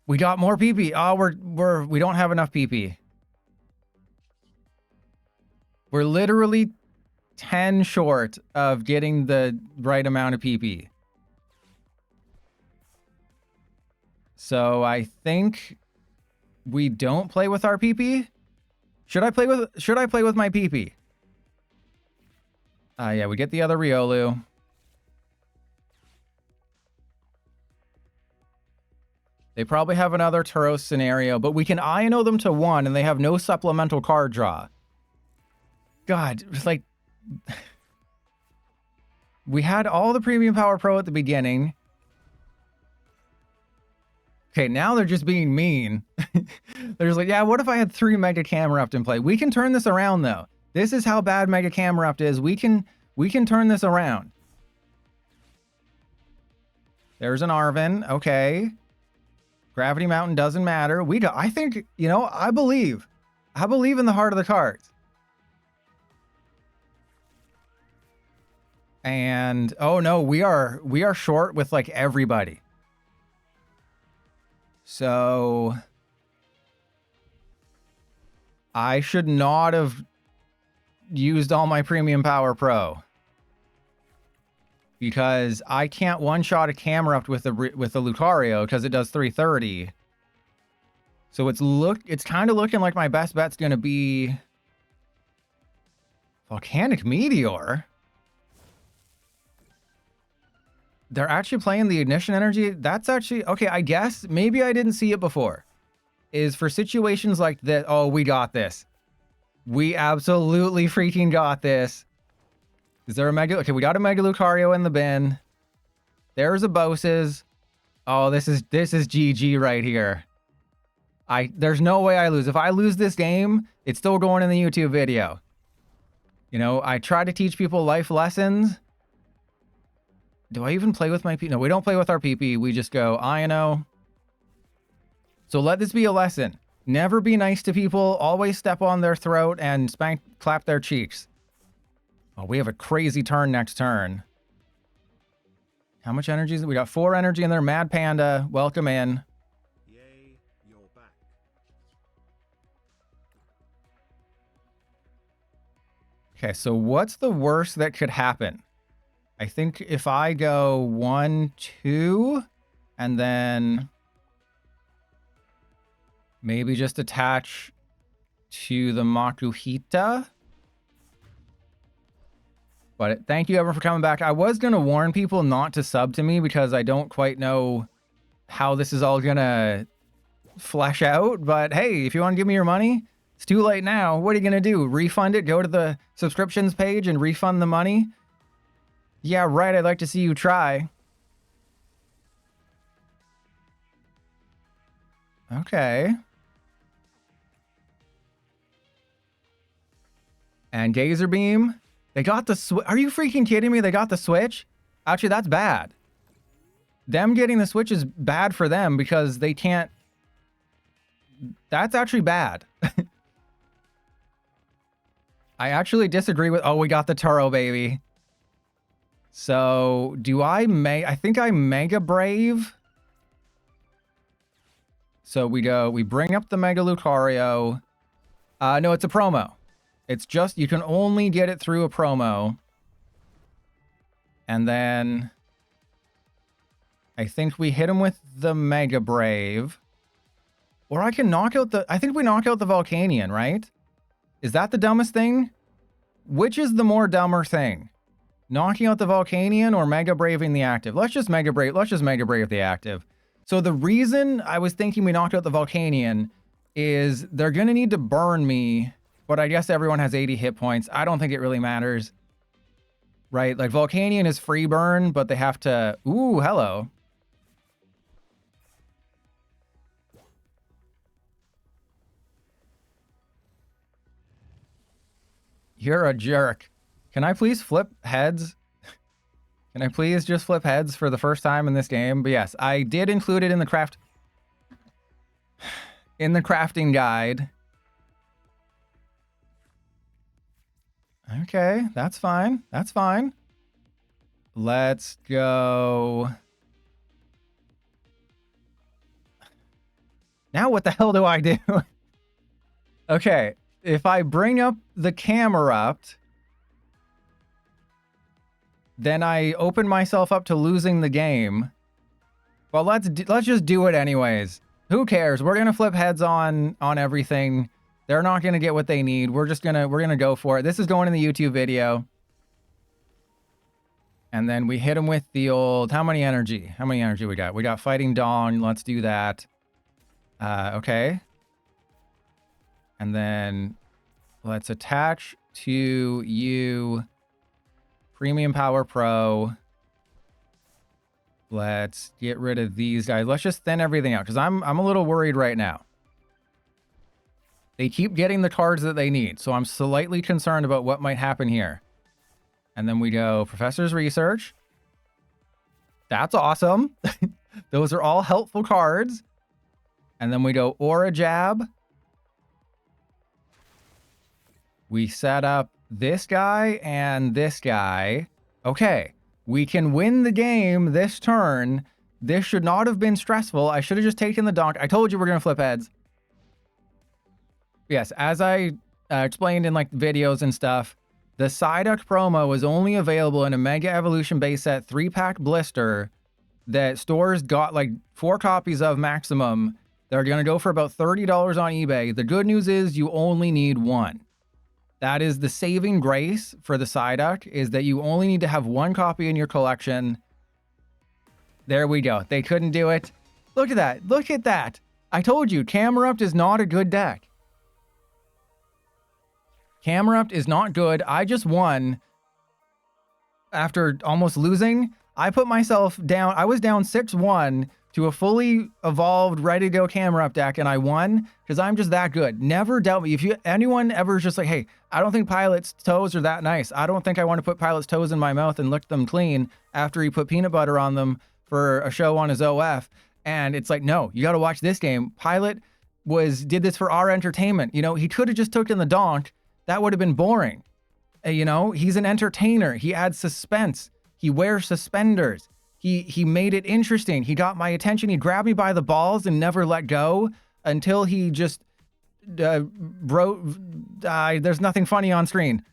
We got more PP. Oh, we don't have enough PP. We're literally 10 short of getting the right amount of PP. So I think we don't play with our PP. Should I play with my PP? Yeah, we get the other Riolu. They probably have another Tauros scenario, but we can Ino them to 1 and they have no supplemental card draw. God, it's like we had all the Premium Power Pro at the beginning. Okay, now they're just being mean. They're just like, yeah, what if I had 3 Mega Camerupt in play? We can turn this around, though. This is how bad Mega Camerupt is. We can turn this around. There's an Arven. Okay. Gravity Mountain doesn't matter. I think, I believe in the heart of the cards. And oh no, we are short with like everybody. So I should not have used all my Premium Power Pro because I can't one-shot a Camerupt with the Lucario because it does 330. So it's kind of looking like my best bet's going to be Volcanic Meteor. They're actually playing the Ignition Energy. That's actually okay. I guess maybe I didn't see it before. Is for situations like this. Oh, we got this. We absolutely freaking got this. Is there a Mega? Okay, we got a Mega Lucario in the bin. There's a Boses. Oh, this is GG right here. There's no way I lose. If I lose this game, it's still going in the YouTube video. I try to teach people life lessons. Do I even play with my PP? No, we don't play with our PP. We just go, Ino. So let this be a lesson. Never be nice to people. Always step on their throat and clap their cheeks. Oh, we have a crazy turn next turn. How much energy is it? We got 4 energy in there. Mad Panda, welcome in. Yay, you're back. Okay, so what's the worst that could happen? I think if I go 1, 2, and then maybe just attach to the Makuhita. But thank you everyone for coming back. I was going to warn people not to sub to me because I don't quite know how this is all going to flesh out. But hey, if you want to give me your money, it's too late now. What are you going to do? Refund it? Go to the subscriptions page and refund the money? Yeah, right. I'd like to see you try. Okay. And Gazer Beam. They got the Switch. Are you freaking kidding me? They got the Switch? Actually, that's bad. Them getting the Switch is bad for them because they can't. That's actually bad. I actually disagree with. Oh, we got the Turo, baby. So, I think I Mega Brave. So we bring up the Mega Lucario. No, it's a promo. It's just, you can only get it through a promo. And then I think we hit him with the Mega Brave. Or I can knock out I think we knock out the Volcanion, right? Is that the dumbest thing? Which is the more dumber thing? Knocking out the Volcanion or Mega Braving the active? Let's just Mega Brave the active. So the reason I was thinking we knocked out the Volcanion is they're going to need to burn me, but I guess everyone has 80 hit points. I don't think it really matters. Right? Like Volcanion is free burn, but they have to... Ooh, hello. You're a jerk. Can I please flip heads? Can I please just flip heads for the first time in this game? But yes, I did include it in the crafting guide. Okay, that's fine. That's fine. Let's go. Now what the hell do I do? Okay, if I bring up the Camerupt, then I open myself up to losing the game. Well, let's just do it anyways. Who cares? We're gonna flip heads on everything. They're not gonna get what they need. We're gonna go for it. This is going in the YouTube video. And then we hit them with the old, how many energy we got? We got Fighting Dawn. Let's do that. Okay. And then let's attach to you Premium Power Pro. Let's get rid of these guys. Let's just thin everything out because I'm a little worried right now. They keep getting the cards that they need, so I'm slightly concerned about what might happen here. And then we go Professor's Research. That's awesome. Those are all helpful cards. And then we go Aura Jab. We set up this guy and this guy. Okay, we can win the game this turn. This should not have been stressful. I should have just taken the donk. I told you we're going to flip heads. Yes, as I explained in like videos and stuff, the Psyduck promo is only available in a Mega Evolution base set 3-pack blister that stores got like 4 copies of maximum. They're going to go for about $30 on eBay. The good news is you only need 1. That is the saving grace for the Psyduck, is that you only need to have 1 copy in your collection. There we go. They couldn't do it. Look at that. Look at that. I told you, Camerupt is not a good deck. Camerupt is not good. I just won after almost losing. I put myself down. I was down 6-1 to a fully evolved, ready to go Camerupt deck, and I won because I'm just that good. Never doubt me. If anyone ever is just like, hey, I don't think Pilot's toes are that nice. I don't think I want to put Pilot's toes in my mouth and lick them clean after he put peanut butter on them for a show on his OF. And it's like, no, you got to watch this game. Pilot did this for our entertainment. You know, he could have just taken the donk. That would have been boring. You know, he's an entertainer. He adds suspense. He wears suspenders. He made it interesting. He got my attention. He grabbed me by the balls and never let go until he just there's nothing funny on screen.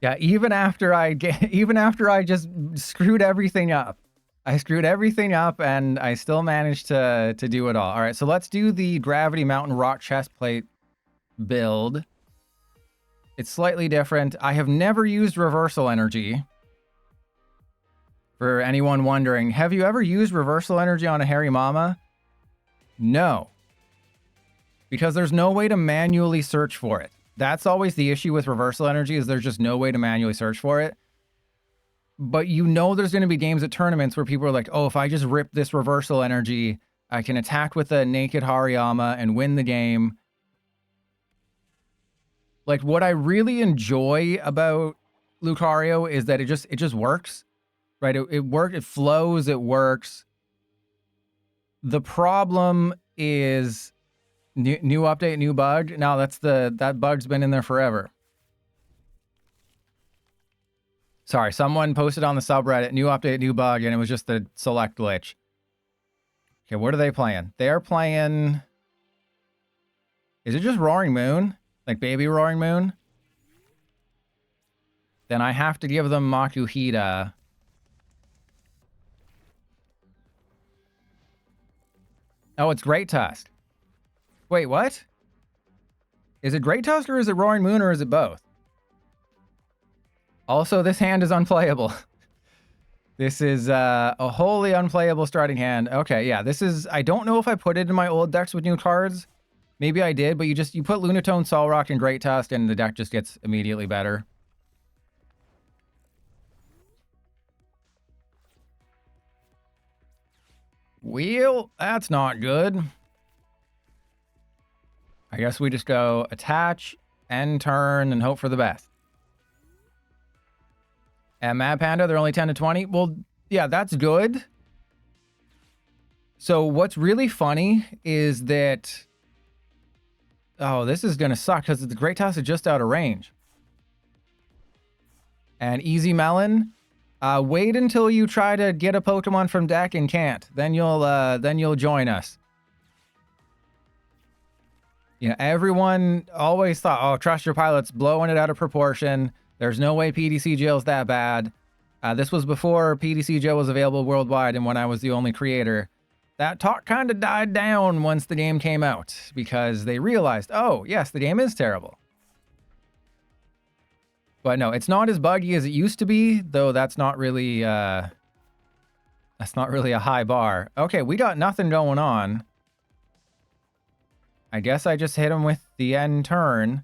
Yeah, even after I just screwed everything up. I screwed everything up and I still managed to do it all. All right, so let's do the Gravity Mountain Rock Chestplate build. It's slightly different. I have never used Reversal Energy. For anyone wondering, have you ever used Reversal Energy on a Hairy Mama? No. Because there's no way to manually search for it. That's always the issue with Reversal Energy, is there's just no way to manually search for it. But you know there's going to be games at tournaments where people are like, oh, if I just rip this Reversal Energy, I can attack with a naked Hariyama and win the game. Like, what I really enjoy about Lucario is that it just works. Right? It works, it flows, it works. The problem is new update, new bug. No, that bug's been in there forever. Sorry, someone posted on the subreddit, new update, new bug, and it was just the select glitch. Okay, what are they playing? They're playing... Is it just Roaring Moon? Like Baby Roaring Moon? Then I have to give them Makuhita. Oh, it's Great Tusk. Wait, what? Is it Great Tusk or is it Roaring Moon or is it both? Also, this hand is unplayable. This is a wholly unplayable starting hand. Okay, yeah, this is... I don't know if I put it in my old decks with new cards. Maybe I did, but you put Lunatone, Solrock, and Great Tusk, and the deck just gets immediately better. Well, that's not good. I guess we just go attach, end turn, and hope for the best. And Mad Panda, they're only 10 to 20. Well, yeah, that's good. So what's really funny is that... Oh, this is going to suck because the Great Tusk is just out of range. And Easy Melon, wait until you try to get a Pokemon from deck and can't. Then you'll join us. You know, everyone always thought, oh, Trust Your Pilot's blowing it out of proportion. There's no way PDCGL's that bad. This was before PDCGL was available worldwide and when I was the only creator. That talk kind of died down once the game came out because they realized, oh, yes, the game is terrible. But no, it's not as buggy as it used to be, though that's not really a high bar. Okay, we got nothing going on. I guess I just hit him with the end turn.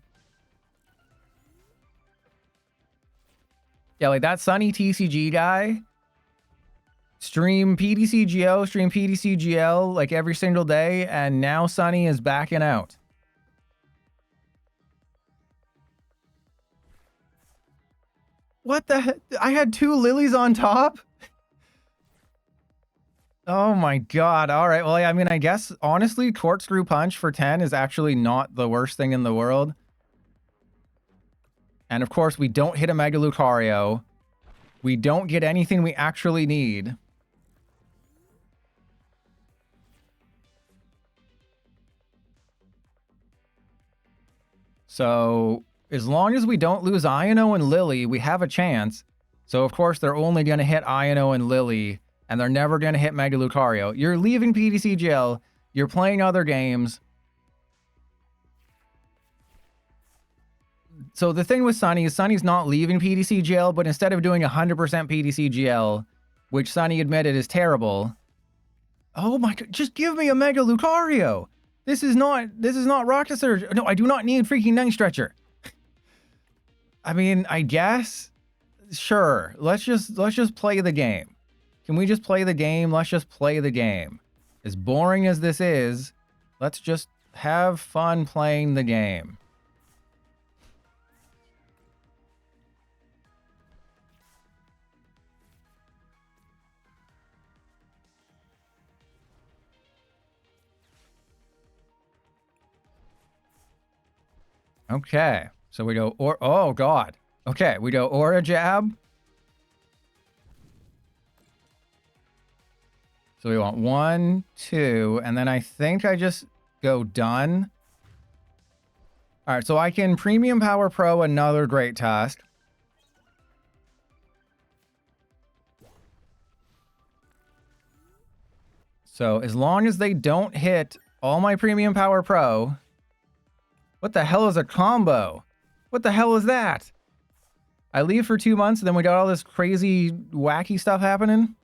Yeah, like that Sunny TCG guy. Stream PDCGL like every single day, and now Sunny is backing out. What the heck? I had 2 lilies on top? Oh my god. All right. Well, I mean, I guess, honestly, Corkscrew Punch for 10 is actually not the worst thing in the world. And of course, we don't hit a Mega Lucario. We don't get anything we actually need. So, as long as we don't lose Iono and Lily, we have a chance. So, of course, they're only going to hit Iono and Lily, and they're never going to hit Mega Lucario. You're leaving PDCGL. You're playing other games. So, the thing with Sunny is Sunny's not leaving PDCGL, but instead of doing 100% PDCGL, which Sunny admitted is terrible... Oh my god, just give me a Mega Lucario! This is not Rocket Surge. No, I do not need freaking Night Stretcher. I mean, I guess, sure. Let's just play the game. Can we just play the game? Let's just play the game. As boring as this is, let's just have fun playing the game. Okay, so we go, oh god. Okay, we go Aura Jab. So we want 1, 2, and then I think I just go done. All right, so I can Premium Power Pro another Great Tusk. So as long as they don't hit all my Premium Power Pro... What the hell is a combo? What the hell is that? I leave for 2 months and then we got all this crazy, wacky stuff happening?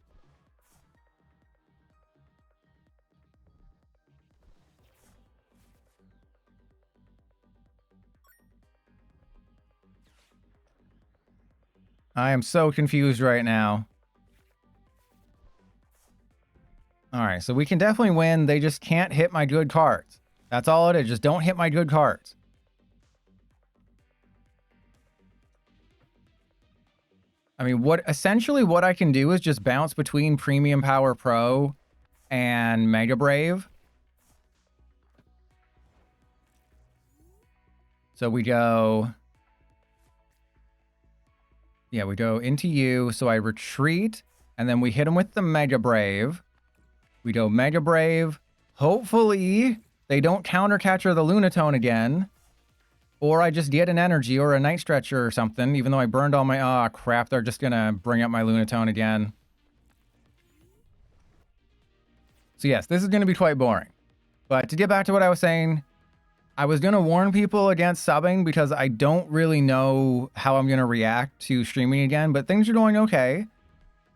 I am so confused right now. Alright, so we can definitely win. They just can't hit my good cards. That's all it is. Just don't hit my good cards. I mean, essentially what I can do is just bounce between Premium Power Pro and Mega Brave. So we go... Yeah, we go into you. So I retreat, and then we hit him with the Mega Brave. We go Mega Brave. Hopefully, they don't counter Catcher the Lunatone again. Or I just get an energy or a Night Stretcher or something, even though I burned all my... Ah, crap, they're just gonna bring up my Lunatone again. So yes, this is gonna be quite boring. But to get back to what I was saying, I was gonna warn people against subbing because I don't really know how I'm gonna react to streaming again, but things are going okay.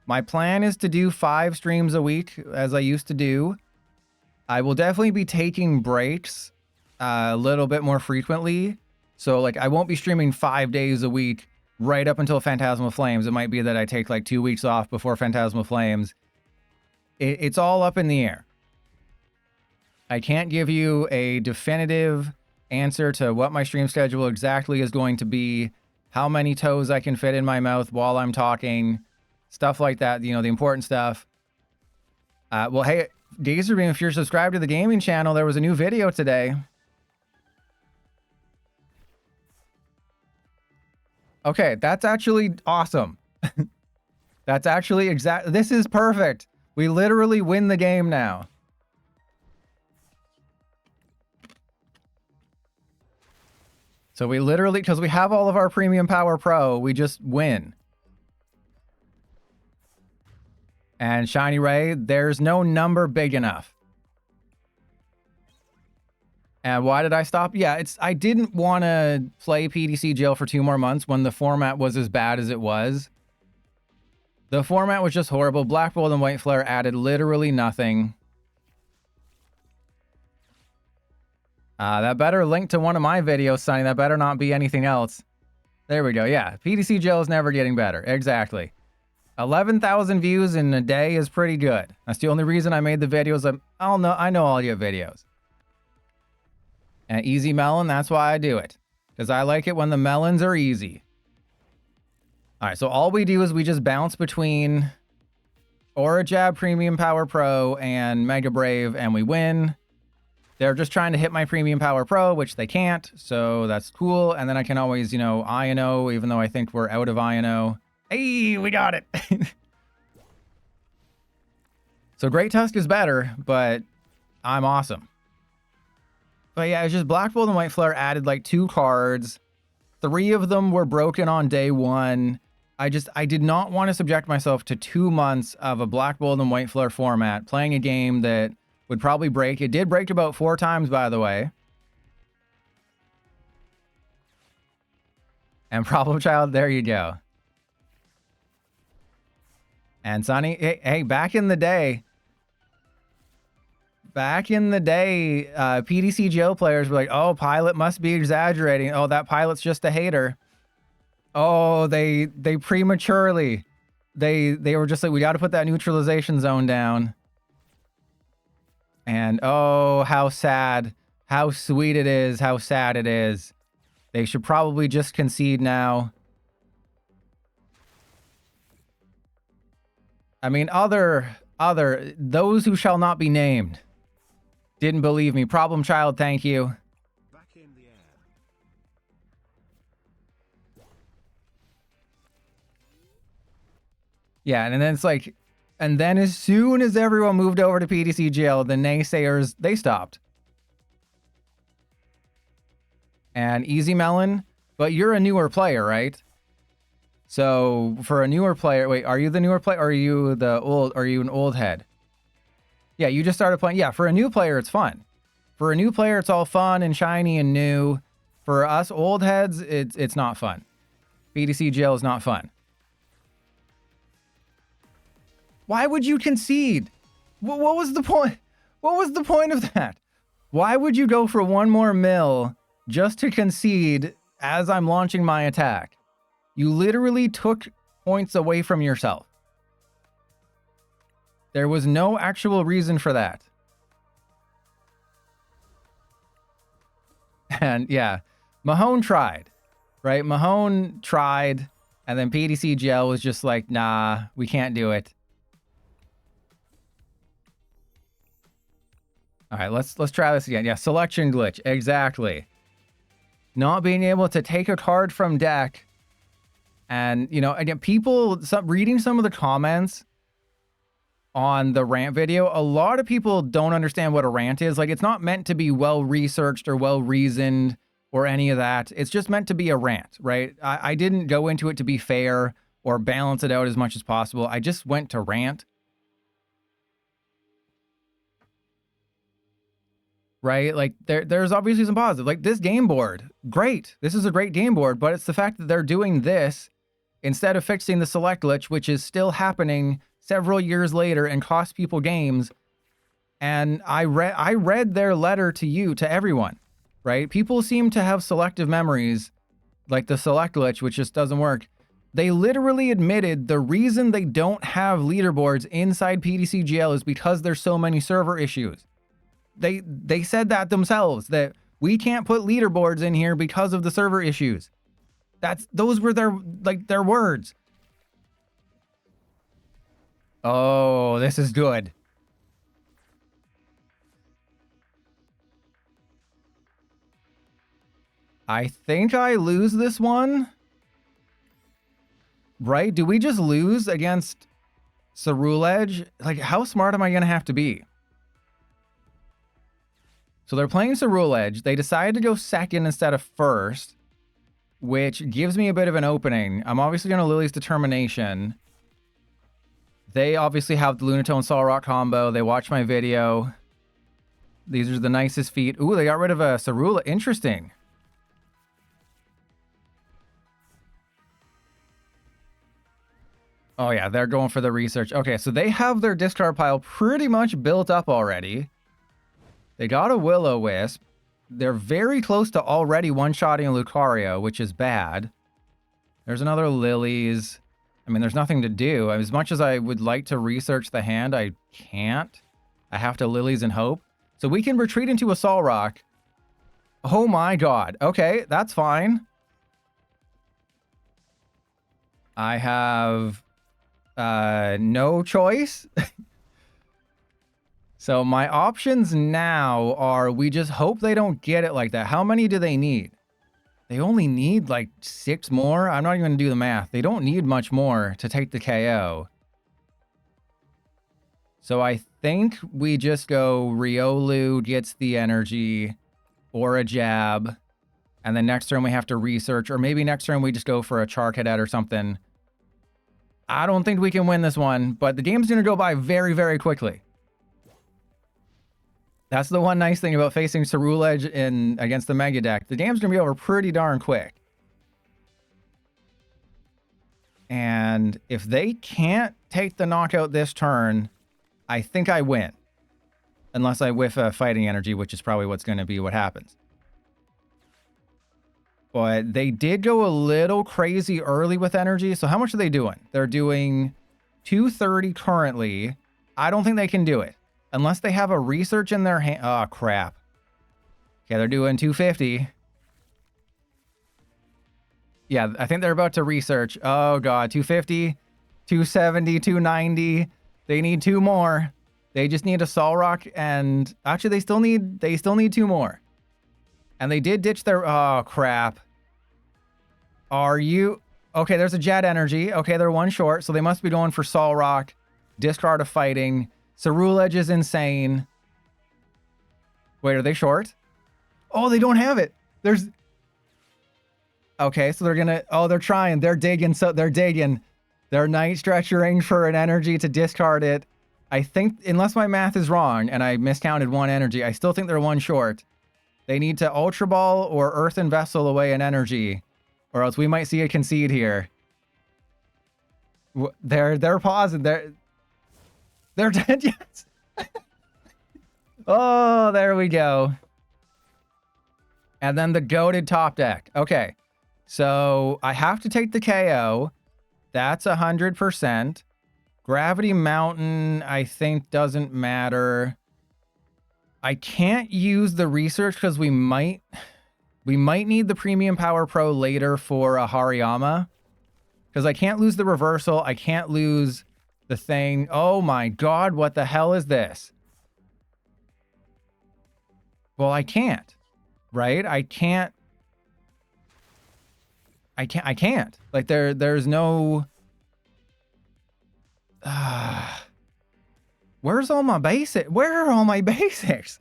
My plan is to do 5 streams a week, as I used to do. I will definitely be taking breaks a little bit more frequently. So, like, I won't be streaming 5 days a week right up until Phantasmal Flames. It might be that I take, like, 2 weeks off before Phantasmal Flames. It's all up in the air. I can't give you a definitive answer to what my stream schedule exactly is going to be, how many toes I can fit in my mouth while I'm talking, stuff like that, you know, the important stuff. Well, hey, Gazerbeam, if you're subscribed to the gaming channel, there was a new video today. Okay, that's actually awesome. That's actually this is perfect. We literally win the game now. So we literally, because we have all of our Premium Power Pro, we just win. And Shiny Ray, there's no number big enough. And why did I stop? Yeah, I didn't want to play PDC Jail for 2 more months when the format was as bad as it was. The format was just horrible. Black Bolt and White Flare added literally nothing. That better link to one of my videos, Sonny. That better not be anything else. There we go. Yeah, PDC Jail is never getting better. Exactly. 11,000 views in a day is pretty good. That's the only reason I made the videos. I know all your videos. And Easy Melon, that's why I do it. Because I like it when the melons are easy. Alright, so all we do is we just bounce between Aura Jab Premium Power Pro and Mega Brave, and we win. They're just trying to hit my Premium Power Pro, which they can't, so that's cool. And then I can always, you know, I&O, even though I think we're out of I&O. Hey, we got it! So Great Tusk is better, but I'm awesome. But yeah, it's just Black Bolt and White Flare added like 2 cards. 3 of them were broken on day 1. I did not want to subject myself to 2 months of a Black Bolt and White Flare format, playing a game that would probably break. It did break about 4 times, by the way. And Problem Child, there you go. And Sonny, hey, back in the day, PDC Jail players were like, oh, Pilot must be exaggerating. Oh, that Pilot's just a hater. Oh, they prematurely, they were just like, we got to put that neutralization zone down. And oh, how sad, how sweet it is, how sad it is. They should probably just concede now. I mean, those who shall not be named didn't believe me. Problem Child, thank you. Back in the air. Yeah, and then it's like, and then as soon as everyone moved over to PDC Jail, the naysayers, they stopped. And Easy Melon, but you're a newer player, right? So for a newer player, wait, are you the newer player or are you the old, are you an old head? Yeah, you just started playing. Yeah, for a new player, it's fun. For a new player, it's all fun and shiny and new. For us old heads, it's not fun. BDC jail is not fun. Why would you concede? What was the point? What was the point of that? Why would you go for one more mill just to concede as I'm launching my attack? You literally took points away from yourself. There was no actual reason for that. And yeah, Mahone tried, right? Mahone tried, and then PDCGL was just like, nah, we can't do it. All right, let's try this again. Yeah, selection glitch, exactly. Not being able to take a card from deck, and you know, again, reading some of the comments on the rant video, a lot of people don't understand what a rant is. Like, it's not meant to be well researched or well reasoned or any of that. It's just meant to be a rant, right? I didn't go into it to be fair or balance it out as much as possible. I just went to rant. Right? Like, there's obviously some positive. Like, this game board, great. This is a great game board, but it's the fact that they're doing this instead of fixing the select glitch, which is still happening several years later and cost people games. And I read their letter to you, to everyone, right? People seem to have selective memories, like the select glitch, which just doesn't work. They literally admitted the reason they don't have leaderboards inside PDCGL is because there's so many server issues. They said that themselves, that we can't put leaderboards in here because of the server issues. Those were their words. Oh, this is good. I think I lose this one. Right? Do we just lose against Cerule Edge? Like, how smart am I going to have to be? So they're playing Cerule Edge. They decided to go second instead of first, which gives me a bit of an opening. I'm obviously going to Lily's Determination. They obviously have the Lunatone Sol Rock combo. They watch my video. These are the nicest feet. Ooh, they got rid of a Cerule. Interesting. Oh yeah, they're going for the research. Okay, so they have their discard pile pretty much built up already. They got a Will-O-Wisp. They're very close to already one-shotting a Lucario, which is bad. There's another Lily's. I mean, there's nothing to do. As much as I would like to research the hand, I can't. I have to Lily's and hope. So we can retreat into a Sol Rock. Oh my god. Okay, that's fine. I have no choice. So my options now are we just hope they don't get it like that. How many do they need? They only need like 6 more. I'm not even going to do the math. They don't need much more to take the KO. So I think we just go Riolu gets the energy or a jab. And then next turn we have to research. Or maybe next turn we just go for a Char Cadet or something. I don't think we can win this one. But the game's going to go by very, very quickly. That's the one nice thing about facing Cerule Edge against the Mega Deck. The game's going to be over pretty darn quick. And if they can't take the knockout this turn, I think I win. Unless I whiff a Fighting Energy, which is probably what's going to be what happens. But they did go a little crazy early with energy. So how much are they doing? They're doing 230 currently. I don't think they can do it. Unless they have a research in their hand. Oh, crap. Okay, they're doing 250. Yeah, I think they're about to research. Oh, God. 250, 270, 290. They need 2 more. They just need a Sol Rock and... Actually, they still need 2 more. And they did ditch their... Oh, crap. Are you... Okay, there's a Jet Energy. Okay, they're 1 short, so they must be going for Sol Rock. Discard of Fighting. Cerule Edge is insane. Wait, are they short? Oh, they don't have it. There's... Okay, so they're gonna... Oh, they're trying. They're digging. So they're digging. They're Night Stretchering for an energy to discard it. I think, unless my math is wrong and I miscounted one energy, I still think they're one short. They need to Ultra Ball or Earthen Vessel away an energy, or else we might see a concede here. They're pausing. They're dead. Yes. Oh, there we go. And then the goated top deck. Okay, so I have to take the KO. That's 100%. Gravity Mountain, I think, doesn't matter. I can't use the research because we might need the Premium Power Pro later for a Hariyama. Because I can't lose the reversal. I can't lose the thing. Oh my god, what the hell is this? Well, I can't. Right? I can't. Like, there's no... Where's all my basic? Where are all my basics?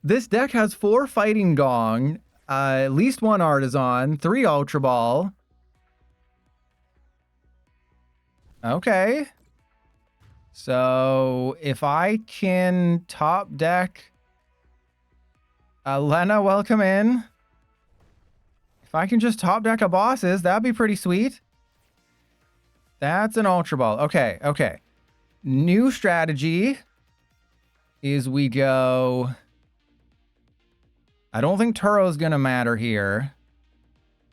This deck has 4 Fighting Gong, at least 1 Artisan, 3 Ultra Ball. Okay. So if I can top deck Lena, welcome in. If I can just top deck a bosses, that'd be pretty sweet. That's an Ultra Ball. Okay, okay. New strategy is we go... I don't think Turo's gonna matter here.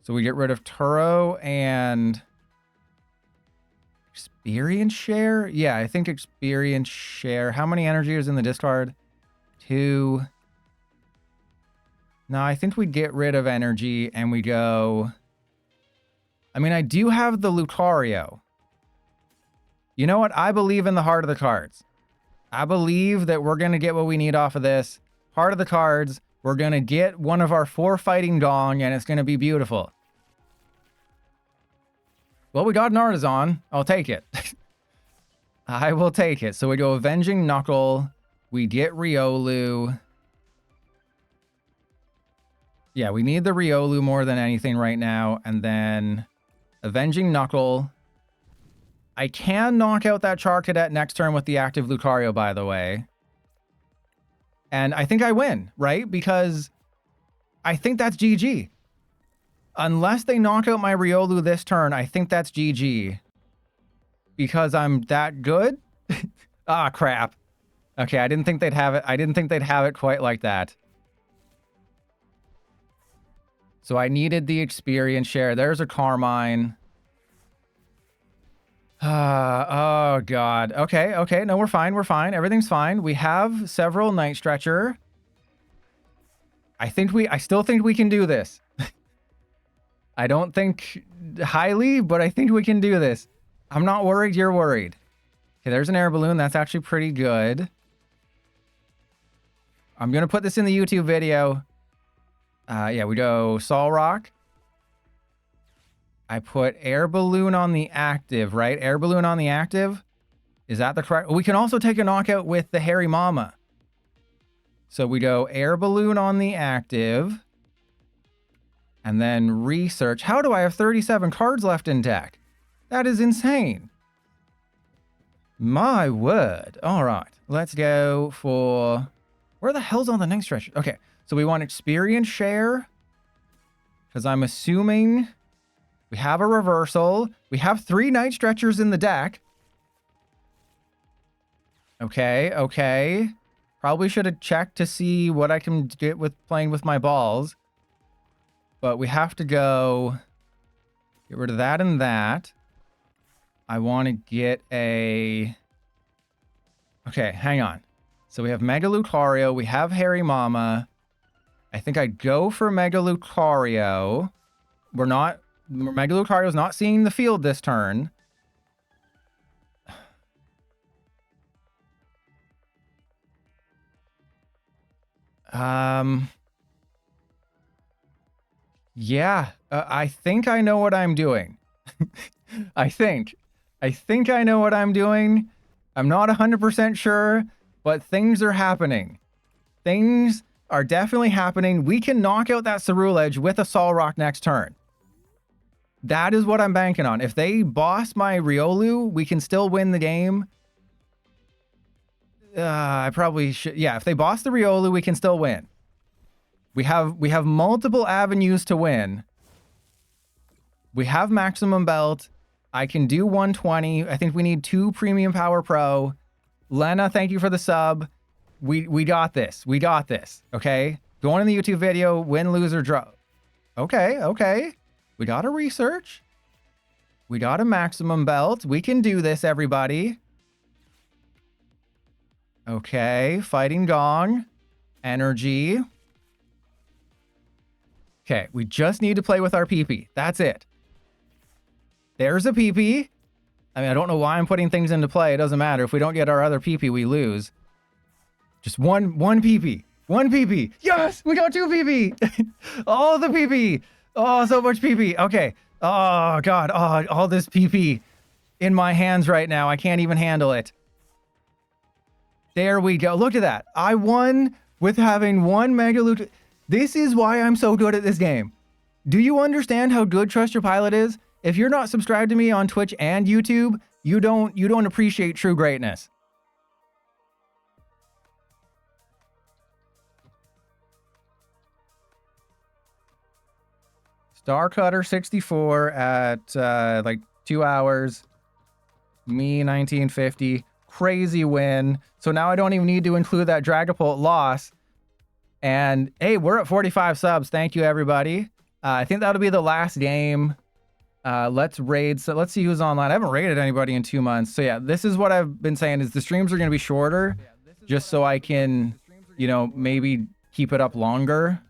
So we get rid of Turo and... Experience share? Yeah, I think experience share. How many energy is in the discard? 2. No, I think we get rid of energy and we go... I mean, I do have the Lucario. You know what? I believe in the heart of the cards. I believe that we're going to get what we need off of this. Heart of the cards. We're going to get one of our 4 Fighting Gong, and it's going to be beautiful. Well, we got an Artisan. I'll take it. I will take it. So we go Avenging Knuckle. We get Riolu. Yeah, we need the Riolu more than anything right now. And then Avenging Knuckle. I can knock out that Char Cadet next turn with the active Lucario, by the way. And I think I win, right? Because I think that's GG. Unless they knock out my Riolu this turn, I think that's GG. Because I'm that good? Ah, crap. Okay, I didn't think they'd have it. I didn't think they'd have it quite like that. So I needed the experience share. There's a Carmine. Oh, God. Okay, okay. No, we're fine. We're fine. Everything's fine. We have several Night Stretcher. I still think we can do this. I don't think highly, but I think we can do this. I'm not worried. You're worried. Okay, there's an air balloon. That's actually pretty good. I'm going to put this in the YouTube video. Yeah, we go Sol Rock. I put air balloon on the active, right? Air balloon on the active. Is that the correct? We can also take a knockout with the Hairy Mama. So we go air balloon on the active. And then research. How do I have 37 cards left in deck? That is insane. My word. All right. Let's go for... Where the hell's on the next stretch? Okay. So we want experience share. Because I'm assuming... We have a reversal. We have 3 Night Stretchers in the deck. Okay, okay. Probably should have checked to see what I can get with playing with my balls. But we have to go... Get rid of that and that. I want to get a... Okay, hang on. So we have Mega Lucario. We have Hairy Mama. I think I'd go for Mega Lucario. We're not... Mega Lucario's not seeing the field this turn. Yeah, I think I know what I'm doing. I think I know what I'm doing. I'm not 100% sure, but things are happening. Things are definitely happening. We can knock out that Ceruledge with a Sol Rock next turn. That is what I'm banking on. If they boss my Riolu, we can still win the game. I probably should. Yeah, if they boss the Riolu, we can still win. We have multiple avenues to win. We have maximum belt. I can do 120. I think we need 2 premium power pro. Lena, thank you for the sub. We got this. We got this. Okay. Go on in the YouTube video, win, lose, or draw. Okay. We got a research. We got a maximum belt. We can do this, everybody. Okay. Fighting Gong. Energy. Okay. We just need to play with our PP. That's it. There's a PP. I mean, I don't know why I'm putting things into play. It doesn't matter. If we don't get our other PP, we lose. Just one PP. One PP. Yes! We got 2 PP! All the PP! Oh, so much PP. Okay. Oh, God. Oh, all this PP in my hands right now. I can't even handle it. There we go. Look at that. I won with having 1 Mega Loot. This is why I'm so good at this game. Do you understand how good Trust Your Pilot is? If you're not subscribed to me on Twitch and YouTube, you don't appreciate true greatness. Star Cutter 64 at like 2 hours. Me 1950. Crazy win. So now I don't even need to include that Dragapult loss. And hey, we're at 45 subs. Thank you, everybody. I think that'll be the last game. Let's raid. So let's see who's online. I haven't raided anybody in 2 months. So yeah, this is what I've been saying is the streams are going to be shorter just so I can, you know, maybe keep it up longer.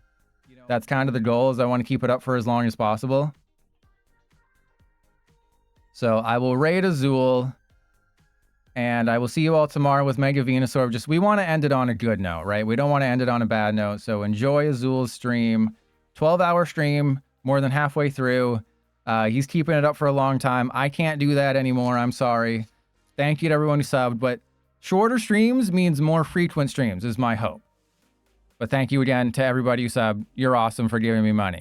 That's kind of the goal, is I want to keep it up for as long as possible. So I will raid Azul, and I will see you all tomorrow with Mega Venusaur. Just, we want to end it on a good note, right? We don't want to end it on a bad note. So enjoy Azul's stream. 12-hour stream, more than halfway through. He's keeping it up for a long time. I can't do that anymore. I'm sorry. Thank you to everyone who subbed, but shorter streams means more frequent streams is my hope. But thank you again to everybody who subbed. You're awesome for giving me money.